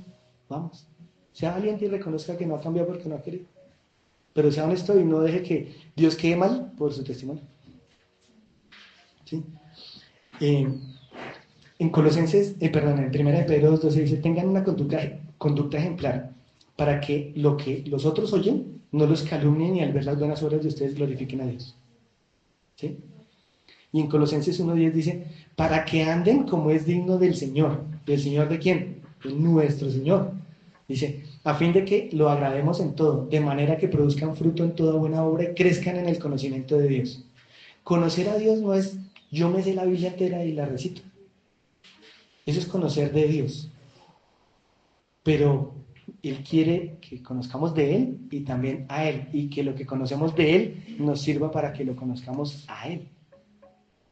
vamos. Sea valiente y reconozca que no ha cambiado porque no ha querido. Pero sea honesto y no deje que Dios quede mal por su testimonio. ¿Sí? Eh, en Colosenses, perdón, en 1 de Pedro 2:12 dice, tengan una conducta ejemplar para que lo que los otros oyen no los calumnien y al ver las buenas obras de ustedes glorifiquen a Dios. ¿Sí? Y en Colosenses 1:10 dice, para que anden como es digno del Señor. ¿Del Señor de quién? De nuestro Señor. Dice, a fin de que lo agrademos en todo, de manera que produzcan fruto en toda buena obra y crezcan en el conocimiento de Dios. Conocer a Dios no es, yo me sé la Biblia entera y la recito. Eso es conocer de Dios. Pero Él quiere que conozcamos de Él y también a Él. Y que lo que conocemos de Él nos sirva para que lo conozcamos a Él.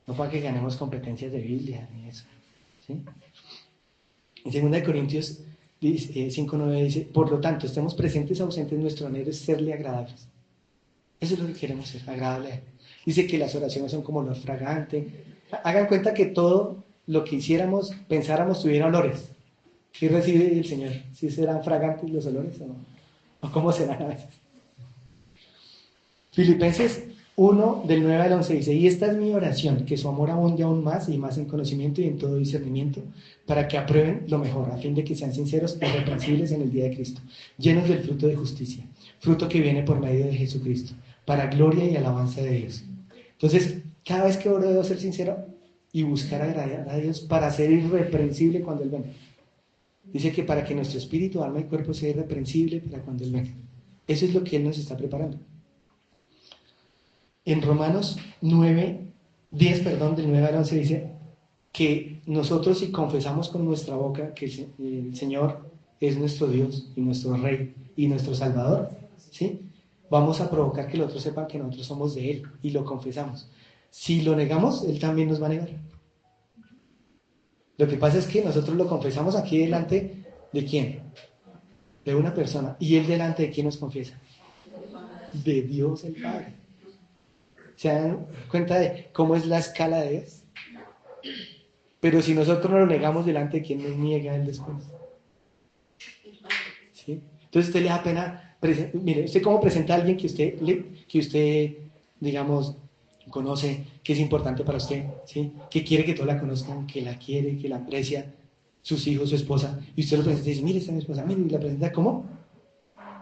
No para que ganemos competencias de Biblia ni eso. ¿Sí? En 2 Corintios 5:9 dice, por lo tanto, estemos presentes o ausentes, nuestro anhelo es serle agradables. Eso es lo que queremos ser, agradable a Él. Dice que las oraciones son como olor fragante. Hagan cuenta que todo lo que hiciéramos, pensáramos, tuviera olores. ¿Sí recibe el Señor? ¿Sí serán fragantes los olores o no? ¿O cómo serán a veces? Filipenses 1, del 9 al 11 dice, y esta es mi oración, que su amor abunde aún más y más en conocimiento y en todo discernimiento, para que aprueben lo mejor, a fin de que sean sinceros e irreprensibles en el día de Cristo, llenos del fruto de justicia, fruto que viene por medio de Jesucristo, para gloria y alabanza de Dios. Entonces, cada vez que oro debo ser sincero y buscar agradar a Dios para ser irreprensible cuando Él venga. Dice que para que nuestro espíritu, alma y cuerpo sea irreprensible para cuando Él venga. Eso es lo que Él nos está preparando. En Romanos 9, 10, perdón, del 9 al 11 dice que nosotros si confesamos con nuestra boca que el Señor es nuestro Dios y nuestro Rey y nuestro Salvador, ¿sí? Vamos a provocar que el otro sepa que nosotros somos de Él y lo confesamos. Si lo negamos, Él también nos va a negar. Lo que pasa es que nosotros lo confesamos aquí delante de ¿quién? De una persona. ¿Y Él delante de quién nos confiesa? De Dios el Padre. ¿Se dan cuenta de cómo es la escala de Dios? Pero si nosotros no lo negamos delante de quién nos niega Él después. ¿Sí? Entonces usted le da pena, mire, usted cómo presenta a alguien que usted, digamos, conoce, que es importante para usted, ¿sí? Que quiere que todos la conozcan, que la quiere, que la aprecia, sus hijos, su esposa, y usted lo presenta y dice, mire, esta es mi esposa, mire, y la presenta ¿cómo?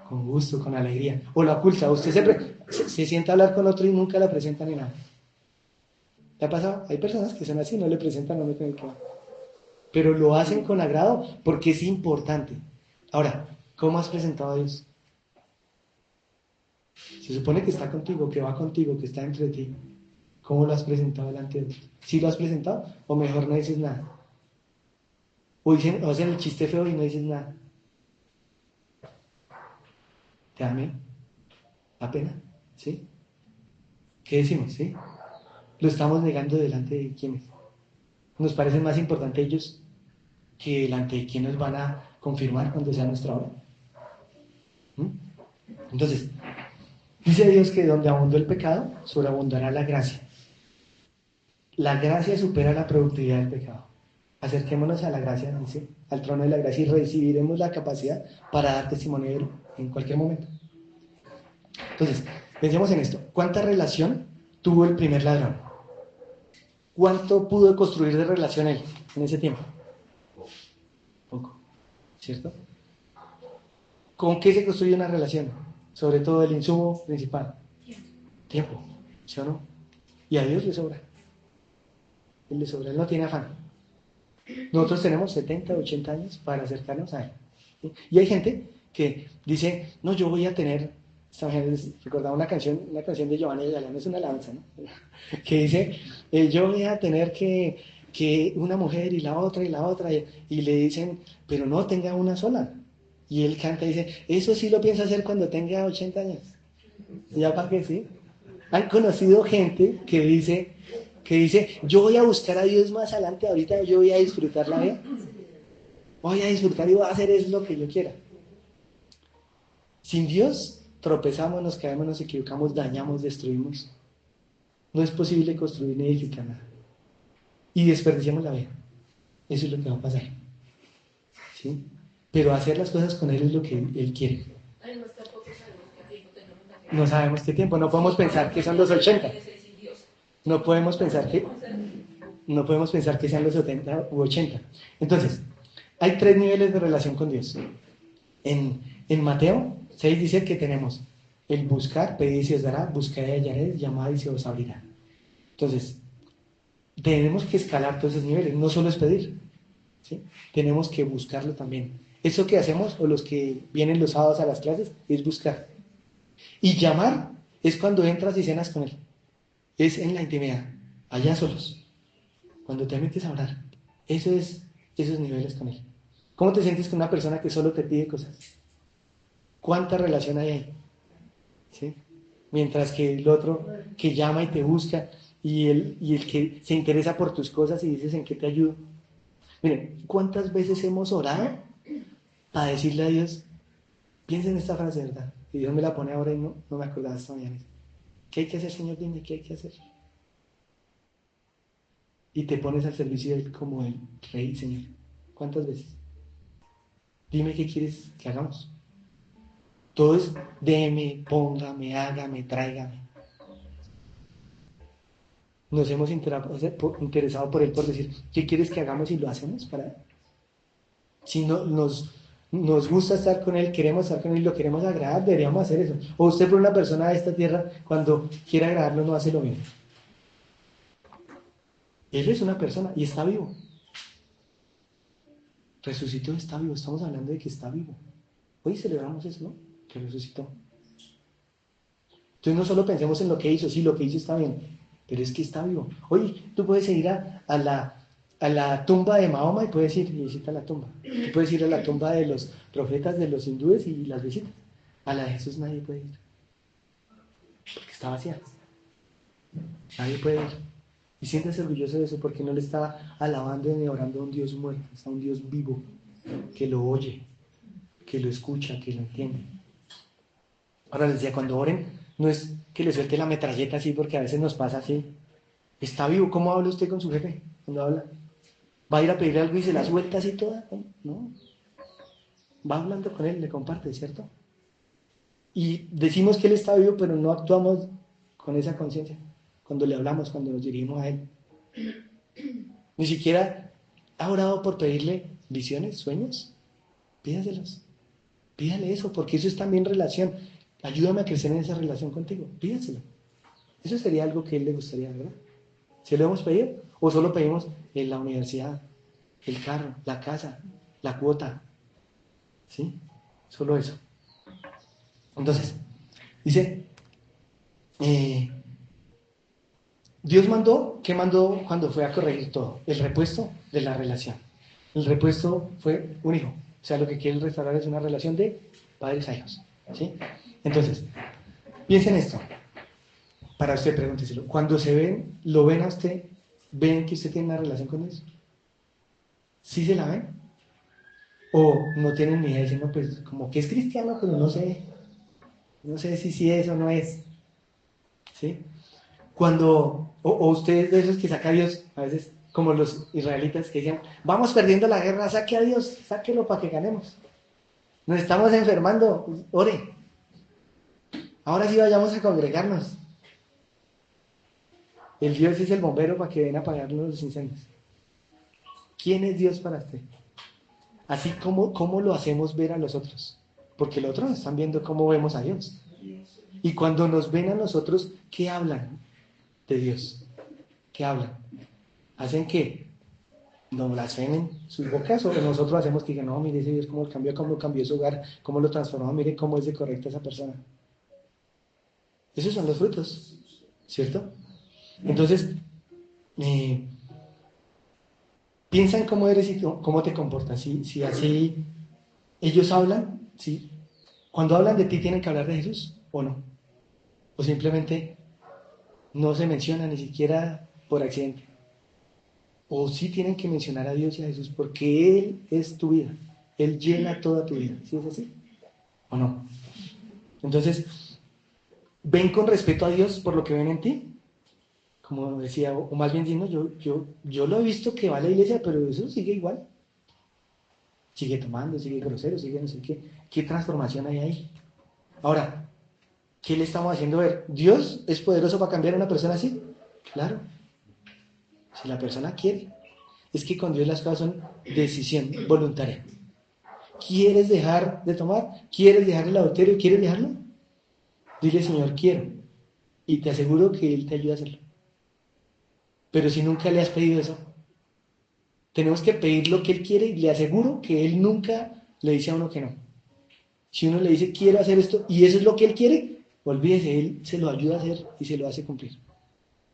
Con gusto, con alegría, o la oculta, usted se sienta a hablar con otro y nunca la presenta ni nada. ¿Te ha pasado? Hay personas que son así, no le presentan a uno con el que va, pero lo hacen con agrado porque es importante. Ahora, ¿cómo has presentado a Dios? Se supone que está contigo, que va contigo, que está entre ti. ¿Cómo lo has presentado delante de Dios? ¿Sí lo has presentado? O mejor no dices nada. O hacen el chiste feo y no dices nada. ¿Te amé? ¿Da pena? ¿Sí? ¿Qué decimos? ¿Sí? Lo estamos negando delante de quienes. Nos parecen más importantes ellos que delante de quienes van a confirmar cuando sea nuestra hora. ¿Mm? Entonces, dice Dios que donde abundó el pecado, sobreabundará la gracia. La gracia supera la productividad del pecado. Acerquémonos a la gracia, dice, al trono de la gracia y recibiremos la capacidad para dar testimonio de Él en cualquier momento. Entonces, pensemos en esto. ¿Cuánta relación tuvo el primer ladrón? ¿Cuánto pudo construir de relación él en ese tiempo? Poco, ¿cierto? ¿Con qué se construye una relación? Sobre todo el insumo principal. Tiempo, ¿sí o no? Y a Dios le sobra. Él le sobra, Él no tiene afán. Nosotros tenemos 70, 80 años para acercarnos a Él. ¿Sí? Y hay gente que dice, no, yo voy a tener, recordaba una canción de Giovanni Galán, es una alabanza, ¿no? Que dice, yo voy a tener que una mujer y la otra, y le dicen, pero no, tenga una sola. Y él canta y dice, eso sí lo pienso hacer cuando tenga 80 años. ¿Ya para qué sí? Han conocido gente que dice, yo voy a buscar a Dios más adelante, ahorita yo voy a disfrutar la vida. Voy a disfrutar y voy a hacer es lo que yo quiera. Sin Dios tropezamos, nos caemos, nos equivocamos, dañamos, destruimos. No es posible construir ni edificar nada. Y desperdiciamos la vida. Eso es lo que va a pasar. ¿Sí? Pero hacer las cosas con Él es lo que Él quiere. No sabemos qué tiempo, no podemos pensar que son los 80. No podemos pensar que sean los 70 u 80. Entonces, hay 3 niveles de relación con Dios. En Mateo 6 dice que tenemos el buscar, pedir y se os dará, buscar y hallaréis, llamar y se os abrirá. Entonces, tenemos que escalar todos esos niveles, no solo es pedir, ¿sí? Tenemos que buscarlo también. Eso que hacemos, o los que vienen los sábados a las clases, es buscar. Y llamar es cuando entras y cenas con Él. Es en la intimidad, allá solos. Cuando te metes a orar. Eso es esos niveles con Él. ¿Cómo te sientes con una persona que solo te pide cosas? ¿Cuánta relación hay ahí? ¿Sí? Mientras que el otro que llama y te busca y el que se interesa por tus cosas y dices en qué te ayudo. Miren, ¿cuántas veces hemos orado para decirle a Dios, piensa en esta frase, ¿verdad? Y Dios me la pone ahora y no me acordaba esta mañana. ¿Qué hay que hacer, Señor? Dime, ¿qué hay que hacer? y te pones al servicio de Él como el Rey, Señor? ¿Cuántas veces? Dime qué quieres que hagamos. Todo es déme, póngame, hágame, tráigame. Nos hemos interesado por Él por decir, ¿qué quieres que hagamos y lo hacemos para Él? Si no, nos gusta estar con Él, queremos estar con Él y lo queremos agradar, deberíamos hacer eso. O usted por una persona de esta tierra, cuando quiere agradarlo, no hace lo mismo. Él es una persona y está vivo. Resucitó, está vivo. Estamos hablando de que está vivo. Hoy celebramos eso, ¿no? Que resucitó. Entonces no solo pensemos en lo que hizo, sí, lo que hizo está bien, pero es que está vivo. Oye, tú puedes ir a la tumba de Mahoma y puedes ir y visitar la tumba. Tú puedes ir a la tumba de los profetas de los hindúes y las visitas. A la de Jesús nadie puede ir, porque está vacía. Nadie puede ir. Y siéntese orgulloso de eso porque no le está alabando ni orando a un Dios muerto, es a un Dios vivo, que lo oye, que lo escucha, que lo entiende. Ahora les decía, cuando oren, no es que le suelte la metralleta así, porque a veces nos pasa así. Está vivo, ¿cómo habla usted con su jefe cuando habla? ¿Va a ir a pedirle algo y se la suelta así toda? No. Va hablando con él, le comparte, ¿cierto? Y decimos que él está vivo, pero no actuamos con esa conciencia. Cuando le hablamos, cuando nos dirigimos a él. Ni siquiera ha orado por pedirle visiones, sueños. Pídaselos. Pídale eso, porque eso es también relación. Ayúdame a crecer en esa relación contigo. Pídaselo. Eso sería algo que a él le gustaría, ¿verdad? ¿Se lo hemos pedido? ¿O solo pedimos en la universidad, el carro, la casa, la cuota? ¿Sí? Solo eso. Entonces, dice, Dios mandó, ¿qué mandó cuando fue a corregir todo? El repuesto de la relación. El repuesto fue un hijo. O sea, lo que quiere restaurar es una relación de padres a hijos. ¿Sí? Entonces, piensen esto. Para usted, pregúnteselo. Cuando se ven, lo ven a usted, ¿ven que usted tiene una relación con Dios? ¿Sí se la ven? ¿O no tienen ni idea? Dicen, no, pues como que es cristiano, pero no sé si sí es o no es. ¿Sí? Cuando, o ustedes de esos que saca a Dios, a veces como los israelitas que decían, vamos perdiendo la guerra, saque a Dios, sáquelo para que ganemos. Nos estamos enfermando, ore. Ahora sí vayamos a congregarnos. El Dios es el bombero para que venga a apagarnos los incendios. ¿Quién es Dios para usted? Así como cómo lo hacemos ver a los otros. Porque los otros están viendo cómo vemos a Dios. Y cuando nos ven a nosotros, ¿qué hablan de Dios? ¿Qué hablan? ¿Hacen qué? No blasfemen sus bocas, o nosotros hacemos que digan, no, mire ese Dios cómo cambió su hogar, cómo lo transformó, mire cómo es de correcta esa persona. Esos son los frutos, ¿cierto? Entonces, eh, piensa en cómo eres y cómo te comportas. Si así ellos hablan, ¿sí? Cuando hablan de ti, ¿tienen que hablar de Jesús o no? O simplemente no se menciona ni siquiera por accidente. O sí tienen que mencionar a Dios y a Jesús porque Él es tu vida. Él llena toda tu vida. ¿Sí es así? ¿O no? Entonces, ven con respeto a Dios por lo que ven en ti. Como decía, o más bien diciendo, yo lo he visto que va a la iglesia, pero eso sigue igual. Sigue tomando, sigue grosero, sigue no sé qué. ¿Qué transformación hay ahí? Ahora, ¿qué le estamos haciendo ver? ¿Dios es poderoso para cambiar a una persona así? Claro. Si la persona quiere. Es que con Dios las cosas son decisión voluntaria. ¿Quieres dejar de tomar? ¿Quieres dejar el adulterio? ¿Quieres dejarlo? Dile, Señor, quiero. Y te aseguro que Él te ayuda a hacerlo. Pero si nunca le has pedido eso, tenemos que pedir lo que Él quiere y le aseguro que Él nunca le dice a uno que no. Si uno le dice, quiero hacer esto y eso es lo que Él quiere, olvídese, Él se lo ayuda a hacer y se lo hace cumplir.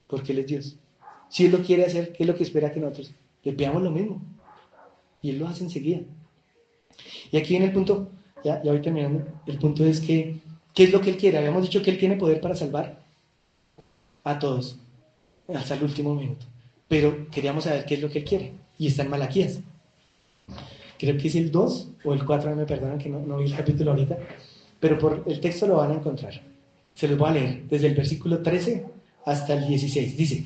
Porque Él es Dios. Si Él lo quiere hacer, ¿qué es lo que espera que nosotros le pidamos lo mismo? Y Él lo hace enseguida. Y aquí en el punto, ya voy terminando, el punto es que, ¿qué es lo que Él quiere? Habíamos dicho que Él tiene poder para salvar a todos, hasta el último minuto. Pero queríamos saber qué es lo que Él quiere. Y está en Malaquías. Creo que es el 2 o el 4, me perdonan que no vi el capítulo ahorita, pero por el texto lo van a encontrar. Se los voy a leer desde el versículo 13 hasta el 16. Dice,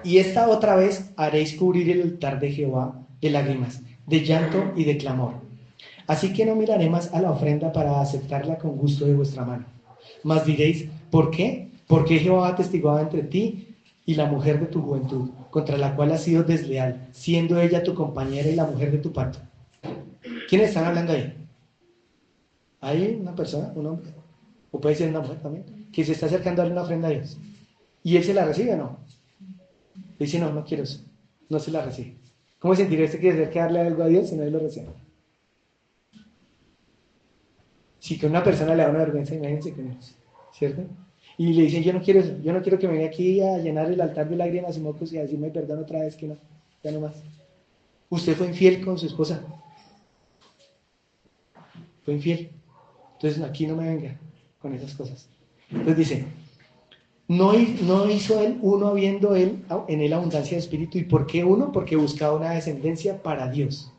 Y esta otra vez haréis cubrir el altar de Jehová de lágrimas, de llanto y de clamor. Así que no miraré más a la ofrenda para aceptarla con gusto de vuestra mano. Mas diréis, ¿por qué? Porque Jehová ha atestiguado entre ti y la mujer de tu juventud, contra la cual has sido desleal, siendo ella tu compañera y la mujer de tu pacto. ¿Quiénes están hablando ahí? Hay una persona, un hombre, o puede ser una mujer también, que se está acercando a darle una ofrenda a Dios. ¿Y él se la recibe o no? Dice, no, no quiero eso. No se la recibe. ¿Cómo sentirá usted que acerca a darle algo a Dios si no él lo recibe? Si que una persona le da una vergüenza, imagínense con eso, ¿cierto? Y le dicen, yo no quiero eso, yo no quiero que me venga aquí a llenar el altar de lágrimas y mocos y a decirme perdón otra vez, que no, ya no más. Usted fue infiel con su esposa, fue infiel. Entonces aquí no me venga con esas cosas. Entonces dice, no hizo él uno habiendo él en él abundancia de espíritu. ¿Y por qué uno? Porque buscaba una descendencia para Dios.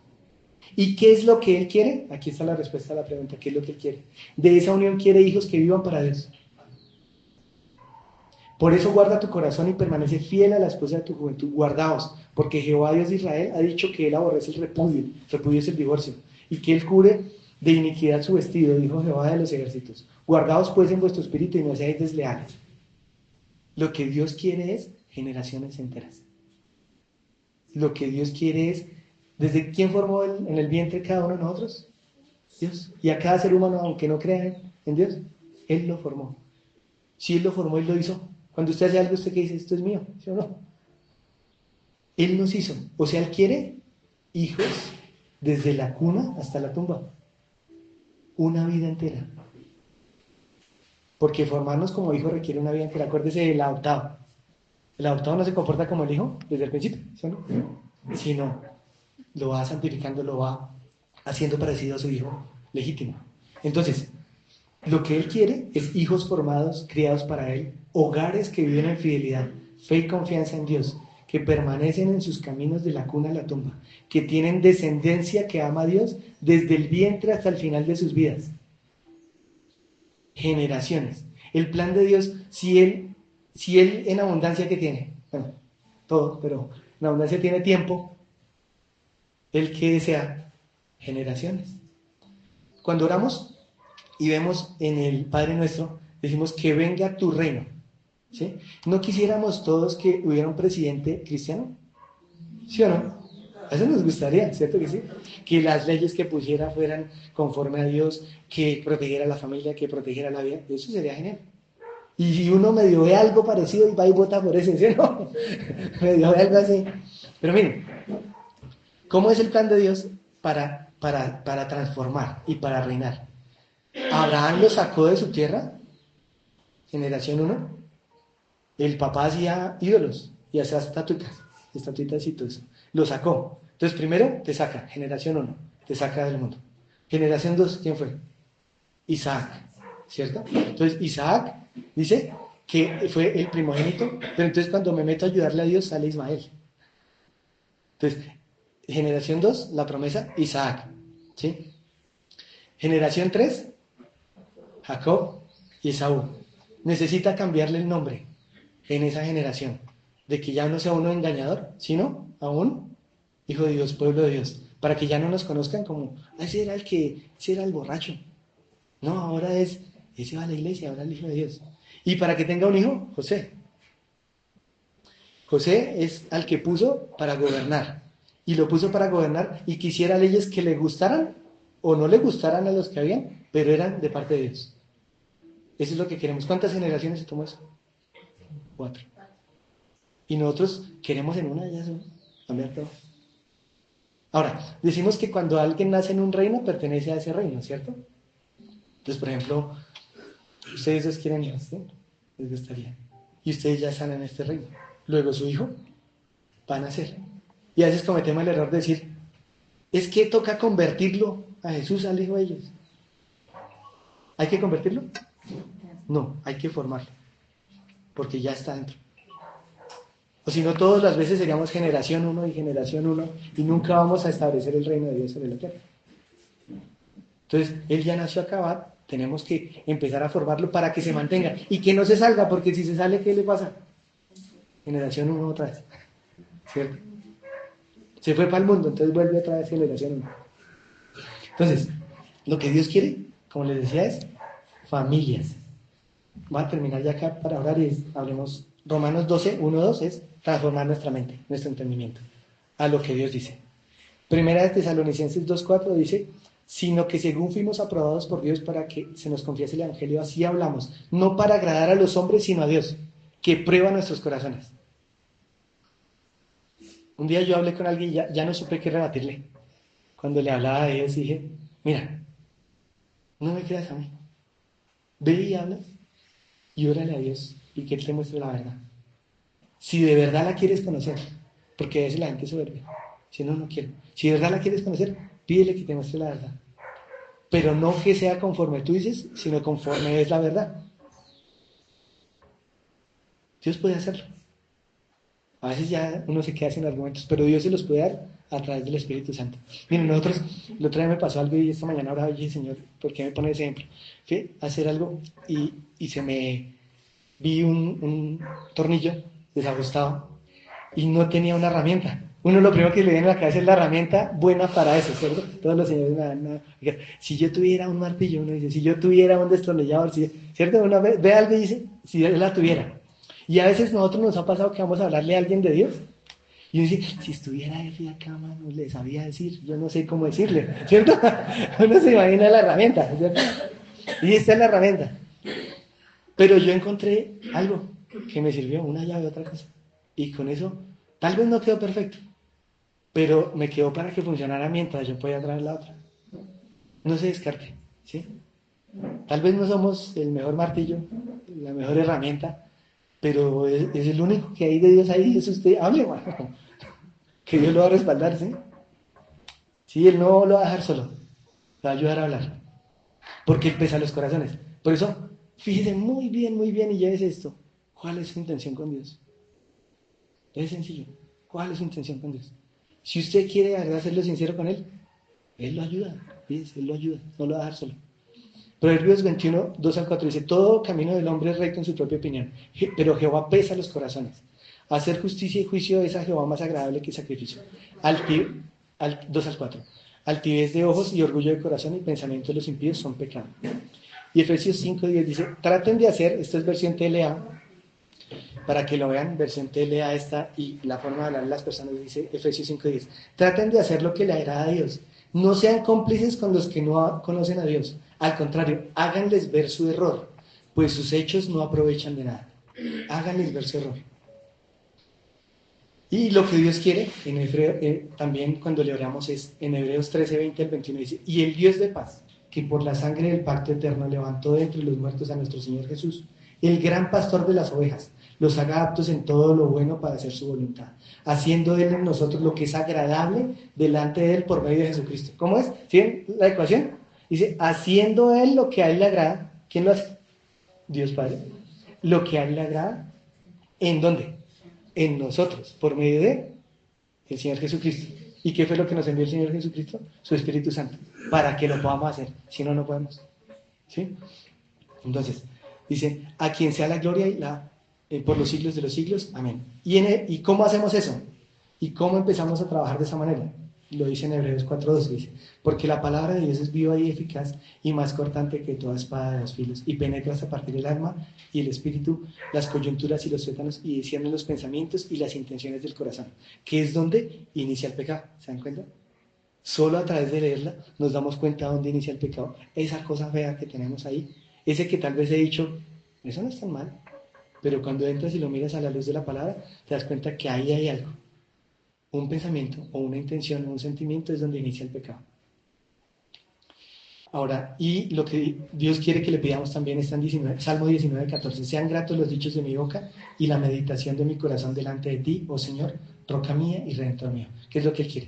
¿Y qué es lo que él quiere? Aquí está la respuesta a la pregunta, ¿qué es lo que él quiere? De esa unión quiere hijos que vivan para Dios. Por eso guarda tu corazón y permanece fiel a la esposa de tu juventud. Guardaos, porque Jehová Dios de Israel ha dicho que él aborrece el repudio. Repudio es el divorcio. Y que él cubre de iniquidad su vestido, dijo Jehová de los ejércitos. Guardaos pues en vuestro espíritu y no seáis desleales. Lo que Dios quiere es generaciones enteras. Lo que Dios quiere es, ¿desde quién formó en el vientre cada uno de nosotros? Dios. Y a cada ser humano, aunque no crea en Dios, Él lo formó. Si Él lo formó, Él lo hizo. Cuando usted hace algo, usted que dice, esto es mío, ¿sí o no? Él nos hizo. O sea, Él quiere hijos desde la cuna hasta la tumba. Una vida entera. Porque formarnos como hijo requiere una vida entera. Acuérdese del adoptado. El adoptado no se comporta como el hijo desde el principio, ¿sí o no? Sino lo va santificando, lo va haciendo parecido a su hijo legítimo. Entonces, lo que Él quiere es hijos formados, criados para Él, hogares que viven en fidelidad, fe y confianza en Dios, que permanecen en sus caminos de la cuna a la tumba, que tienen descendencia que ama a Dios desde el vientre hasta el final de sus vidas. Generaciones. El plan de Dios, si él en abundancia que tiene, bueno, todo, pero en abundancia tiene tiempo, Él que desea generaciones. Cuando oramos y vemos en el Padre Nuestro, decimos que venga tu reino. ¿Sí? ¿No quisiéramos todos que hubiera un presidente cristiano? ¿Sí o no? A eso nos gustaría, ¿cierto que sí? Que las leyes que pusiera fueran conforme a Dios, que protegiera a la familia, que protegiera la vida. Eso sería genial. Y si uno medio ve algo parecido y va y vota por ese, ¿sí o no? Medio ve algo así. Pero miren, ¿cómo es el plan de Dios para transformar y para reinar? Abraham lo sacó de su tierra, generación uno. El papá hacía ídolos y hacía estatuitas y todo eso. Lo sacó. Entonces, primero te saca, generación uno, te saca del mundo. Generación 2, ¿quién fue? Isaac, ¿cierto? Entonces, Isaac dice que fue el primogénito, pero entonces cuando me meto a ayudarle a Dios sale Ismael. Entonces, generación 2, la promesa, Isaac, ¿sí? Generación 3, Jacob y Esaú. Necesita cambiarle el nombre en esa generación, de que ya no sea uno engañador, sino a un hijo de Dios, pueblo de Dios, para que ya no nos conozcan como, ese era el borracho. No, ahora ese va a la iglesia, ahora el hijo de Dios. Y para que tenga un hijo, José. José es al que puso para gobernar. Y lo puso para gobernar y quisiera leyes que le gustaran o no le gustaran a los que habían, pero eran de parte de Dios. Eso es lo que queremos. ¿Cuántas generaciones se tomó eso? 4. Y nosotros queremos en una de ellas cambiar todo. Ahora, decimos que cuando alguien nace en un reino, pertenece a ese reino, ¿cierto? Entonces, por ejemplo, ustedes dos quieren ir, ¿sí? Les gustaría. Y ustedes ya están en este reino. Luego su hijo va a nacer. Y a veces cometemos el error de decir, es que toca convertirlo a Jesús, al hijo de ellos. ¿Hay que convertirlo? No, hay que formarlo. Porque ya está dentro. O si no, todas las veces seríamos generación 1 y generación 1 y nunca vamos a establecer el reino de Dios sobre la tierra. Entonces, Él ya nació a acabar, tenemos que empezar a formarlo para que se mantenga y que no se salga, porque si se sale, ¿qué le pasa? Generación uno otra vez, ¿cierto? Se fue para el mundo, entonces vuelve otra vez generación uno. Entonces, lo que Dios quiere, como les decía, es familias. Voy a terminar ya acá para orar y hablemos. Romanos 12, 1, 2 es transformar nuestra mente, nuestro entendimiento, a lo que Dios dice. Primera de Tesalonicenses 2, 4 dice, sino que según fuimos aprobados por Dios para que se nos confiese el Evangelio, así hablamos, no para agradar a los hombres, sino a Dios, que prueba nuestros corazones. Un día yo hablé con alguien y ya no supe qué rebatirle. Cuando le hablaba de Dios dije, mira, no me creas a mí, ve y habla y órale a Dios y que Él te muestre la verdad. Si de verdad la quieres conocer, porque a veces la gente es soberbia, si no, no quiere. Si de verdad la quieres conocer, pídele que te muestre la verdad. Pero no que sea conforme tú dices, sino conforme es la verdad. Dios puede hacerlo. A veces ya uno se queda sin argumentos, pero Dios se los puede dar a través del Espíritu Santo. Miren, nosotros, el otro día me pasó algo y esta mañana ahora dije, Señor, ¿por qué me pone ese ejemplo? Fui a hacer algo y se me vi un tornillo desajustado y no tenía una herramienta. Uno lo primero que le viene a la cabeza es la herramienta buena para eso, ¿cierto? Todos los señores me dan, si yo tuviera un martillo, uno dice, si yo tuviera un destornillador, ¿cierto? Uno ve algo y dice, si él la tuviera. Y a veces nosotros nos ha pasado que vamos a hablarle a alguien de Dios y uno dice, si estuviera él acá, mano, le sabía decir, yo no sé cómo decirle, ¿cierto? Uno se imagina la herramienta, ¿cierto? Y esta es la herramienta. Pero yo encontré algo que me sirvió, una llave, otra cosa. Y con eso, tal vez no quedó perfecto, pero me quedó para que funcionara mientras yo podía traer la otra. No se descarte, ¿sí? Tal vez no somos el mejor martillo, la mejor herramienta, pero es el único que hay de Dios ahí, es usted, hable, mano, que Dios lo va a respaldar, ¿sí? Sí, Él no lo va a dejar solo, le va a ayudar a hablar, porque Él pesa los corazones. Por eso, fíjese muy bien y llévese esto. ¿Cuál es su intención con Dios? Es sencillo. ¿Cuál es su intención con Dios? Si usted quiere de verdad serlo sincero con Él lo ayuda. ¿Ves? Él lo ayuda, no lo va a dejar solo. Proverbios 21, 2 al 4 dice, todo camino del hombre es recto en su propia opinión, pero Jehová pesa los corazones. Hacer justicia y juicio es a Jehová más agradable que sacrificio. 2 al 4. Altivez de ojos y orgullo de corazón y pensamiento de los impíos son pecado. Y Efesios 5, 10 dice, traten de hacer, esta es versión TLA, para que lo vean, versión TLA esta y la forma de hablar de las personas dice Efesios 5:10. Traten de hacer lo que le agrada a Dios. No sean cómplices con los que no conocen a Dios. Al contrario, háganles ver su error, pues sus hechos no aprovechan de nada. Háganles ver su error. Y lo que Dios quiere, en Hebreo, también cuando le oramos es en Hebreos 13, 20 al 21 dice, y el Dios de paz, que por la sangre del pacto eterno levantó de entre los muertos a nuestro Señor Jesús, el gran pastor de las ovejas, los haga aptos en todo lo bueno para hacer su voluntad, haciendo Él en nosotros lo que es agradable delante de Él por medio de Jesucristo. ¿Cómo es? ¿Sí? La ecuación dice, haciendo Él lo que a Él le agrada. ¿Quién lo hace? Dios Padre. Lo que a Él le agrada. ¿En dónde? En nosotros, por medio de el Señor Jesucristo. ¿Y qué fue lo que nos envió el Señor Jesucristo? Su Espíritu Santo, para que lo podamos hacer, si no, no podemos. ¿Sí? Entonces, dice, a quien sea la gloria y por los siglos de los siglos, amén. ¿Y cómo hacemos eso? ¿Y cómo empezamos a trabajar de esa manera? Lo dice en Hebreos 4:12, dice, porque la palabra de Dios es viva y eficaz y más cortante que toda espada de dos filos, y penetra hasta partir el alma y el espíritu, las coyunturas y los tuétanos, y discierne los pensamientos y las intenciones del corazón, que es donde inicia el pecado. ¿Se dan cuenta? Solo a través de leerla nos damos cuenta de dónde inicia el pecado. Esa cosa fea que tenemos ahí, ese que tal vez he dicho, eso no es tan mal, pero cuando entras y lo miras a la luz de la palabra, te das cuenta que ahí hay algo. Un pensamiento o una intención o un sentimiento es donde inicia el pecado. Ahora, y lo que Dios quiere que le pidamos también está en Salmo 19:14. Sean gratos los dichos de mi boca y la meditación de mi corazón delante de ti, oh Señor, roca mía y redentor mío. ¿Qué es lo que Él quiere?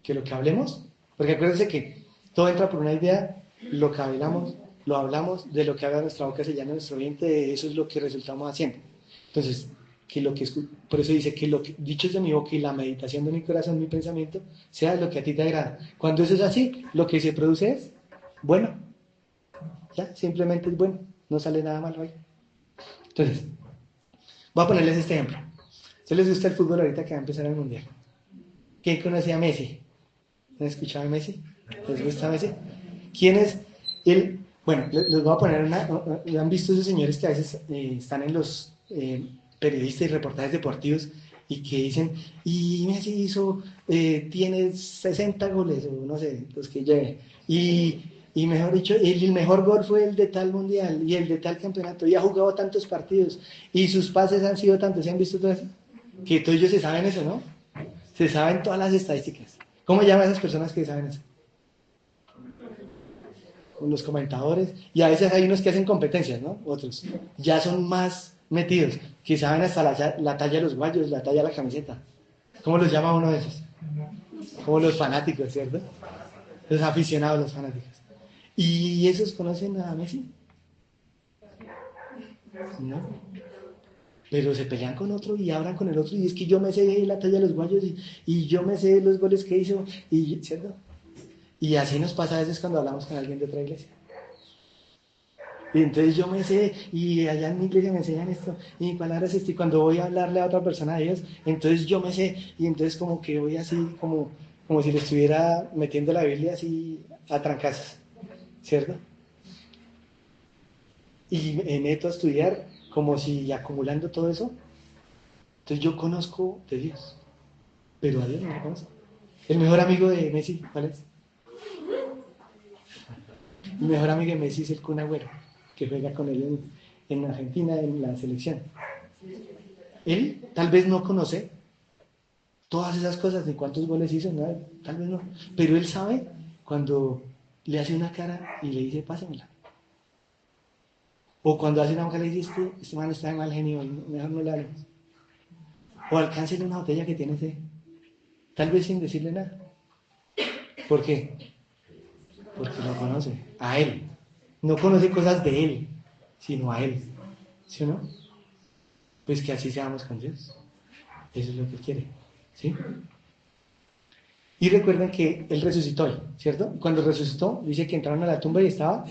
Que lo que hablemos, porque acuérdense que todo entra por una idea, lo que hablamos, lo hablamos, de lo que haga nuestra boca se llama nuestro vientre, eso es lo que resultamos haciendo. Entonces, por eso dice que lo que dichos de mi boca y la meditación de mi corazón, mi pensamiento, sea lo que a ti te agrada. Cuando eso es así, lo que se produce es bueno, ya, simplemente es bueno, no sale nada malo ahí. Entonces, voy a ponerles este ejemplo. ¿Ustedes les gusta el fútbol ahorita que va a empezar el Mundial? ¿Quién conoce a Messi? ¿Han escuchado a Messi? ¿Les gusta Messi? ¿Quién es el...? Bueno, les voy a poner una... ¿Han visto esos señores que a veces están en los periodistas y reportajes deportivos y que dicen, y Messi tiene 60 goles, o no sé, los que lleve, y mejor dicho, el mejor gol fue el de tal mundial, y el de tal campeonato, y ha jugado tantos partidos, y sus pases han sido tantos, ¿se han visto todo eso? Que todos ellos se saben eso, ¿no? Se saben todas las estadísticas. ¿Cómo llaman a esas personas que saben eso? Los comentadores, y a veces hay unos que hacen competencias, ¿no? Otros ya son más metidos, que saben hasta la talla de los guayos, la talla de la camiseta. ¿Cómo los llama uno de esos? Como los fanáticos, ¿cierto? Los aficionados, los fanáticos. ¿Y esos conocen a Messi? No. Pero se pelean con otro y hablan con el otro, y es que yo me sé la talla de los guayos, y yo me sé los goles que hizo, ¿cierto? Y así nos pasa a veces cuando hablamos con alguien de otra iglesia. Y entonces yo me sé, y allá en mi iglesia me enseñan esto, y mi palabra es esto, y cuando voy a hablarle a otra persona de Dios, entonces yo me sé, y entonces como que voy así, como si le estuviera metiendo la Biblia así a trancazos, ¿cierto? Y me meto a estudiar como si acumulando todo eso. Entonces yo conozco de Dios, pero a Dios no lo conozco. El mejor amigo de Messi, ¿cuál es? El mejor amigo de Messi es el Kun Agüero, que juega con él en Argentina, en la selección. Él tal vez no conoce todas esas cosas de cuántos goles hizo, ¿no? Tal vez no, pero él sabe cuando le hace una cara y le dice, pásamela. O cuando hace una boca le dice, este man está de mal genio, mejor no le hablemos. O alcáncele una botella que tiene sed, tal vez sin decirle nada. ¿Por qué? Porque lo conoce, a él. No conoce cosas de él, sino a él. ¿Sí o no? Pues que así seamos con Dios. Eso es lo que él quiere. ¿Sí? Y recuerden que él resucitó, ¿cierto? Cuando resucitó, dice que entraron a la tumba y estaba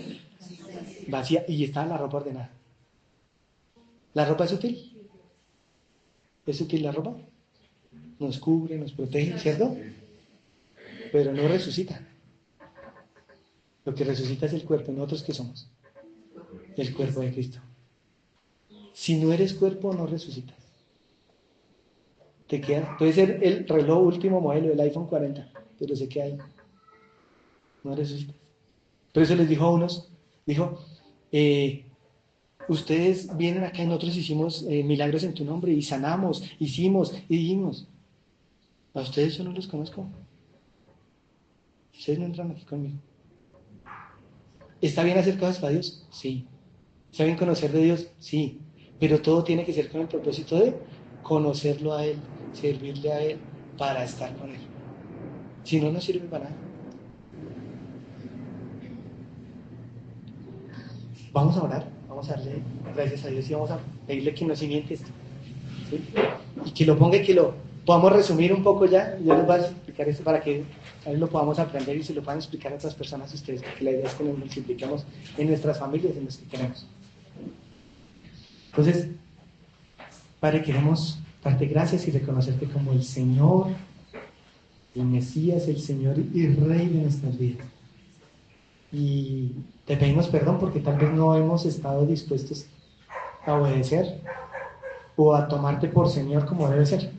vacía y estaba la ropa ordenada. ¿La ropa es útil? ¿Es útil la ropa? Nos cubre, nos protege, ¿cierto? Pero no resucita. Lo que resucita es el cuerpo, nosotros que somos. El cuerpo de Cristo. Si no eres cuerpo, no resucitas. Te queda, puede ser el reloj último modelo, el iPhone 40, pero se queda ahí. No resucitas. Por eso les dijo a unos, dijo, ustedes vienen acá y nosotros hicimos milagros en tu nombre y sanamos, hicimos y dijimos. A ustedes yo no los conozco. Ustedes no entran aquí conmigo. ¿Está bien hacer cosas para Dios? Sí. ¿Está bien conocer de Dios? Sí. Pero todo tiene que ser con el propósito de conocerlo a Él, servirle a Él, para estar con Él. Si no, no sirve para nada. Vamos a orar, vamos a darle gracias a Dios y vamos a pedirle que nos simiente esto, ¿sí? Y que lo ponga y que lo podamos resumir un poco ya. Yo les voy a explicar esto para que a ver, lo podamos aprender y se lo puedan explicar a otras personas a ustedes, porque la idea es que nos multipliquemos en nuestras familias, en los que queremos. Entonces, Padre, queremos darte gracias y reconocerte como el Señor, el Mesías, el Señor y Rey de nuestras vidas. Y te pedimos perdón porque tal vez no hemos estado dispuestos a obedecer o a tomarte por Señor como debe ser,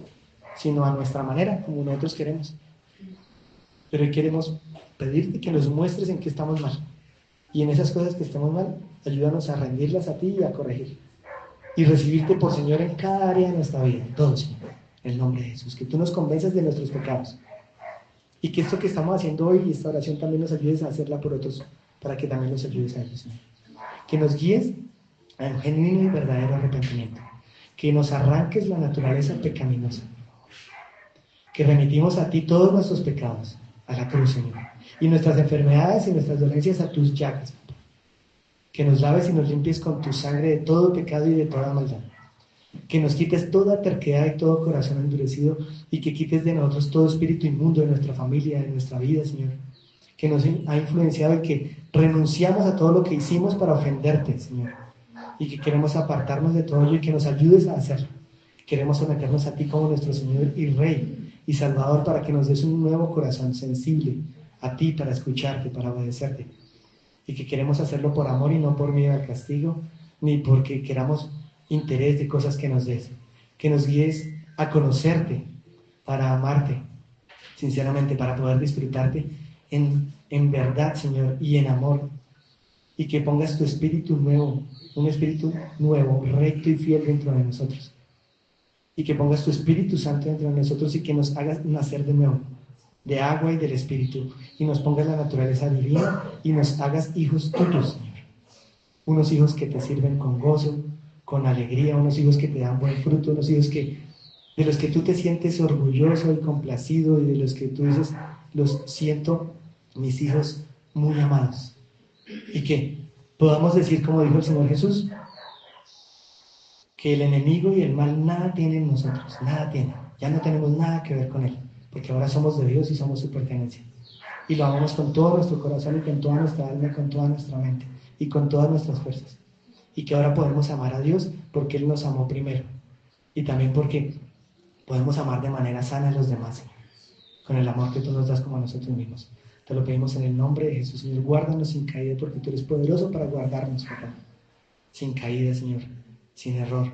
sino a nuestra manera, como nosotros queremos. Pero hoy queremos pedirte que nos muestres en qué estamos mal. Y en esas cosas que estamos mal, ayúdanos a rendirlas a ti y a corregir. Y recibirte por Señor en cada área de nuestra vida, en todo, Señor. En el nombre de Jesús. Que tú nos convenzas de nuestros pecados. Y que esto que estamos haciendo hoy, esta oración, también nos ayudes a hacerla por otros, para que también los ayudes a ellos, Señor. Que nos guíes a un genuino y verdadero arrepentimiento. Que nos arranques la naturaleza pecaminosa. Que remitimos a ti todos nuestros pecados, a la cruz, Señor. Y nuestras enfermedades y nuestras dolencias a tus llagas. Que nos laves y nos limpies con tu sangre de todo pecado y de toda maldad. Que nos quites toda terquedad y todo corazón endurecido y que quites de nosotros todo espíritu inmundo de nuestra familia, de nuestra vida, Señor. Que nos ha influenciado y que renunciamos a todo lo que hicimos para ofenderte, Señor. Y que queremos apartarnos de todo ello y que nos ayudes a hacerlo. Queremos someternos a ti como nuestro Señor y Rey y Salvador para que nos des un nuevo corazón sensible a ti, para escucharte, para obedecerte. Y que queremos hacerlo por amor y no por miedo al castigo, ni porque queramos interés de cosas que nos des. Que nos guíes a conocerte, para amarte, sinceramente, para poder disfrutarte en verdad, Señor, y en amor. Y que pongas tu espíritu nuevo, un espíritu nuevo, recto y fiel dentro de nosotros. Y que pongas tu Espíritu Santo dentro de nosotros y que nos hagas nacer de nuevo, de agua y del Espíritu, y nos pongas la naturaleza divina y nos hagas hijos tuyos, Señor. Unos hijos que te sirven con gozo, con alegría, unos hijos que te dan buen fruto, unos hijos de los que tú te sientes orgulloso y complacido y de los que tú dices, los siento, mis hijos muy amados. Y que podamos decir, como dijo el Señor Jesús, que el enemigo y el mal nada tienen en nosotros, nada tienen, ya no tenemos nada que ver con él, porque ahora somos de Dios y somos su pertenencia. Y lo amamos con todo nuestro corazón y con toda nuestra alma y con toda nuestra mente y con todas nuestras fuerzas. Y que ahora podemos amar a Dios porque Él nos amó primero. Y también porque podemos amar de manera sana a los demás, Señor, con el amor que tú nos das como a nosotros mismos. Te lo pedimos en el nombre de Jesús, Señor. Guárdanos sin caída porque tú eres poderoso para guardarnos, papá. Sin caída, Señor, sin error.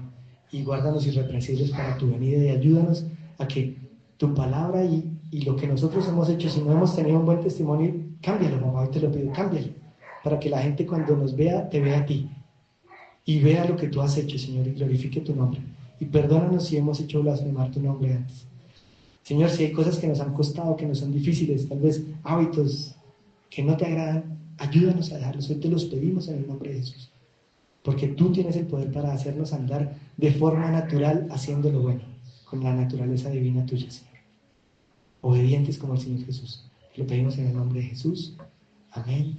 Y guárdanos irreprensibles para tu venida y ayúdanos a que tu palabra y lo que nosotros hemos hecho, si no hemos tenido un buen testimonio, cámbialo, mamá, hoy te lo pido, cámbialo. Para que la gente cuando nos vea, te vea a ti. Y vea lo que tú has hecho, Señor, y glorifique tu nombre. Y perdónanos si hemos hecho blasfemar tu nombre antes. Señor, si hay cosas que nos han costado, que nos son difíciles, tal vez hábitos que no te agradan, ayúdanos a dejarlos. Hoy te los pedimos en el nombre de Jesús. Porque tú tienes el poder para hacernos andar de forma natural haciendo lo bueno, con la naturaleza divina tuya, Señor. Obedientes como el Señor Jesús. Lo pedimos en el nombre de Jesús. Amén.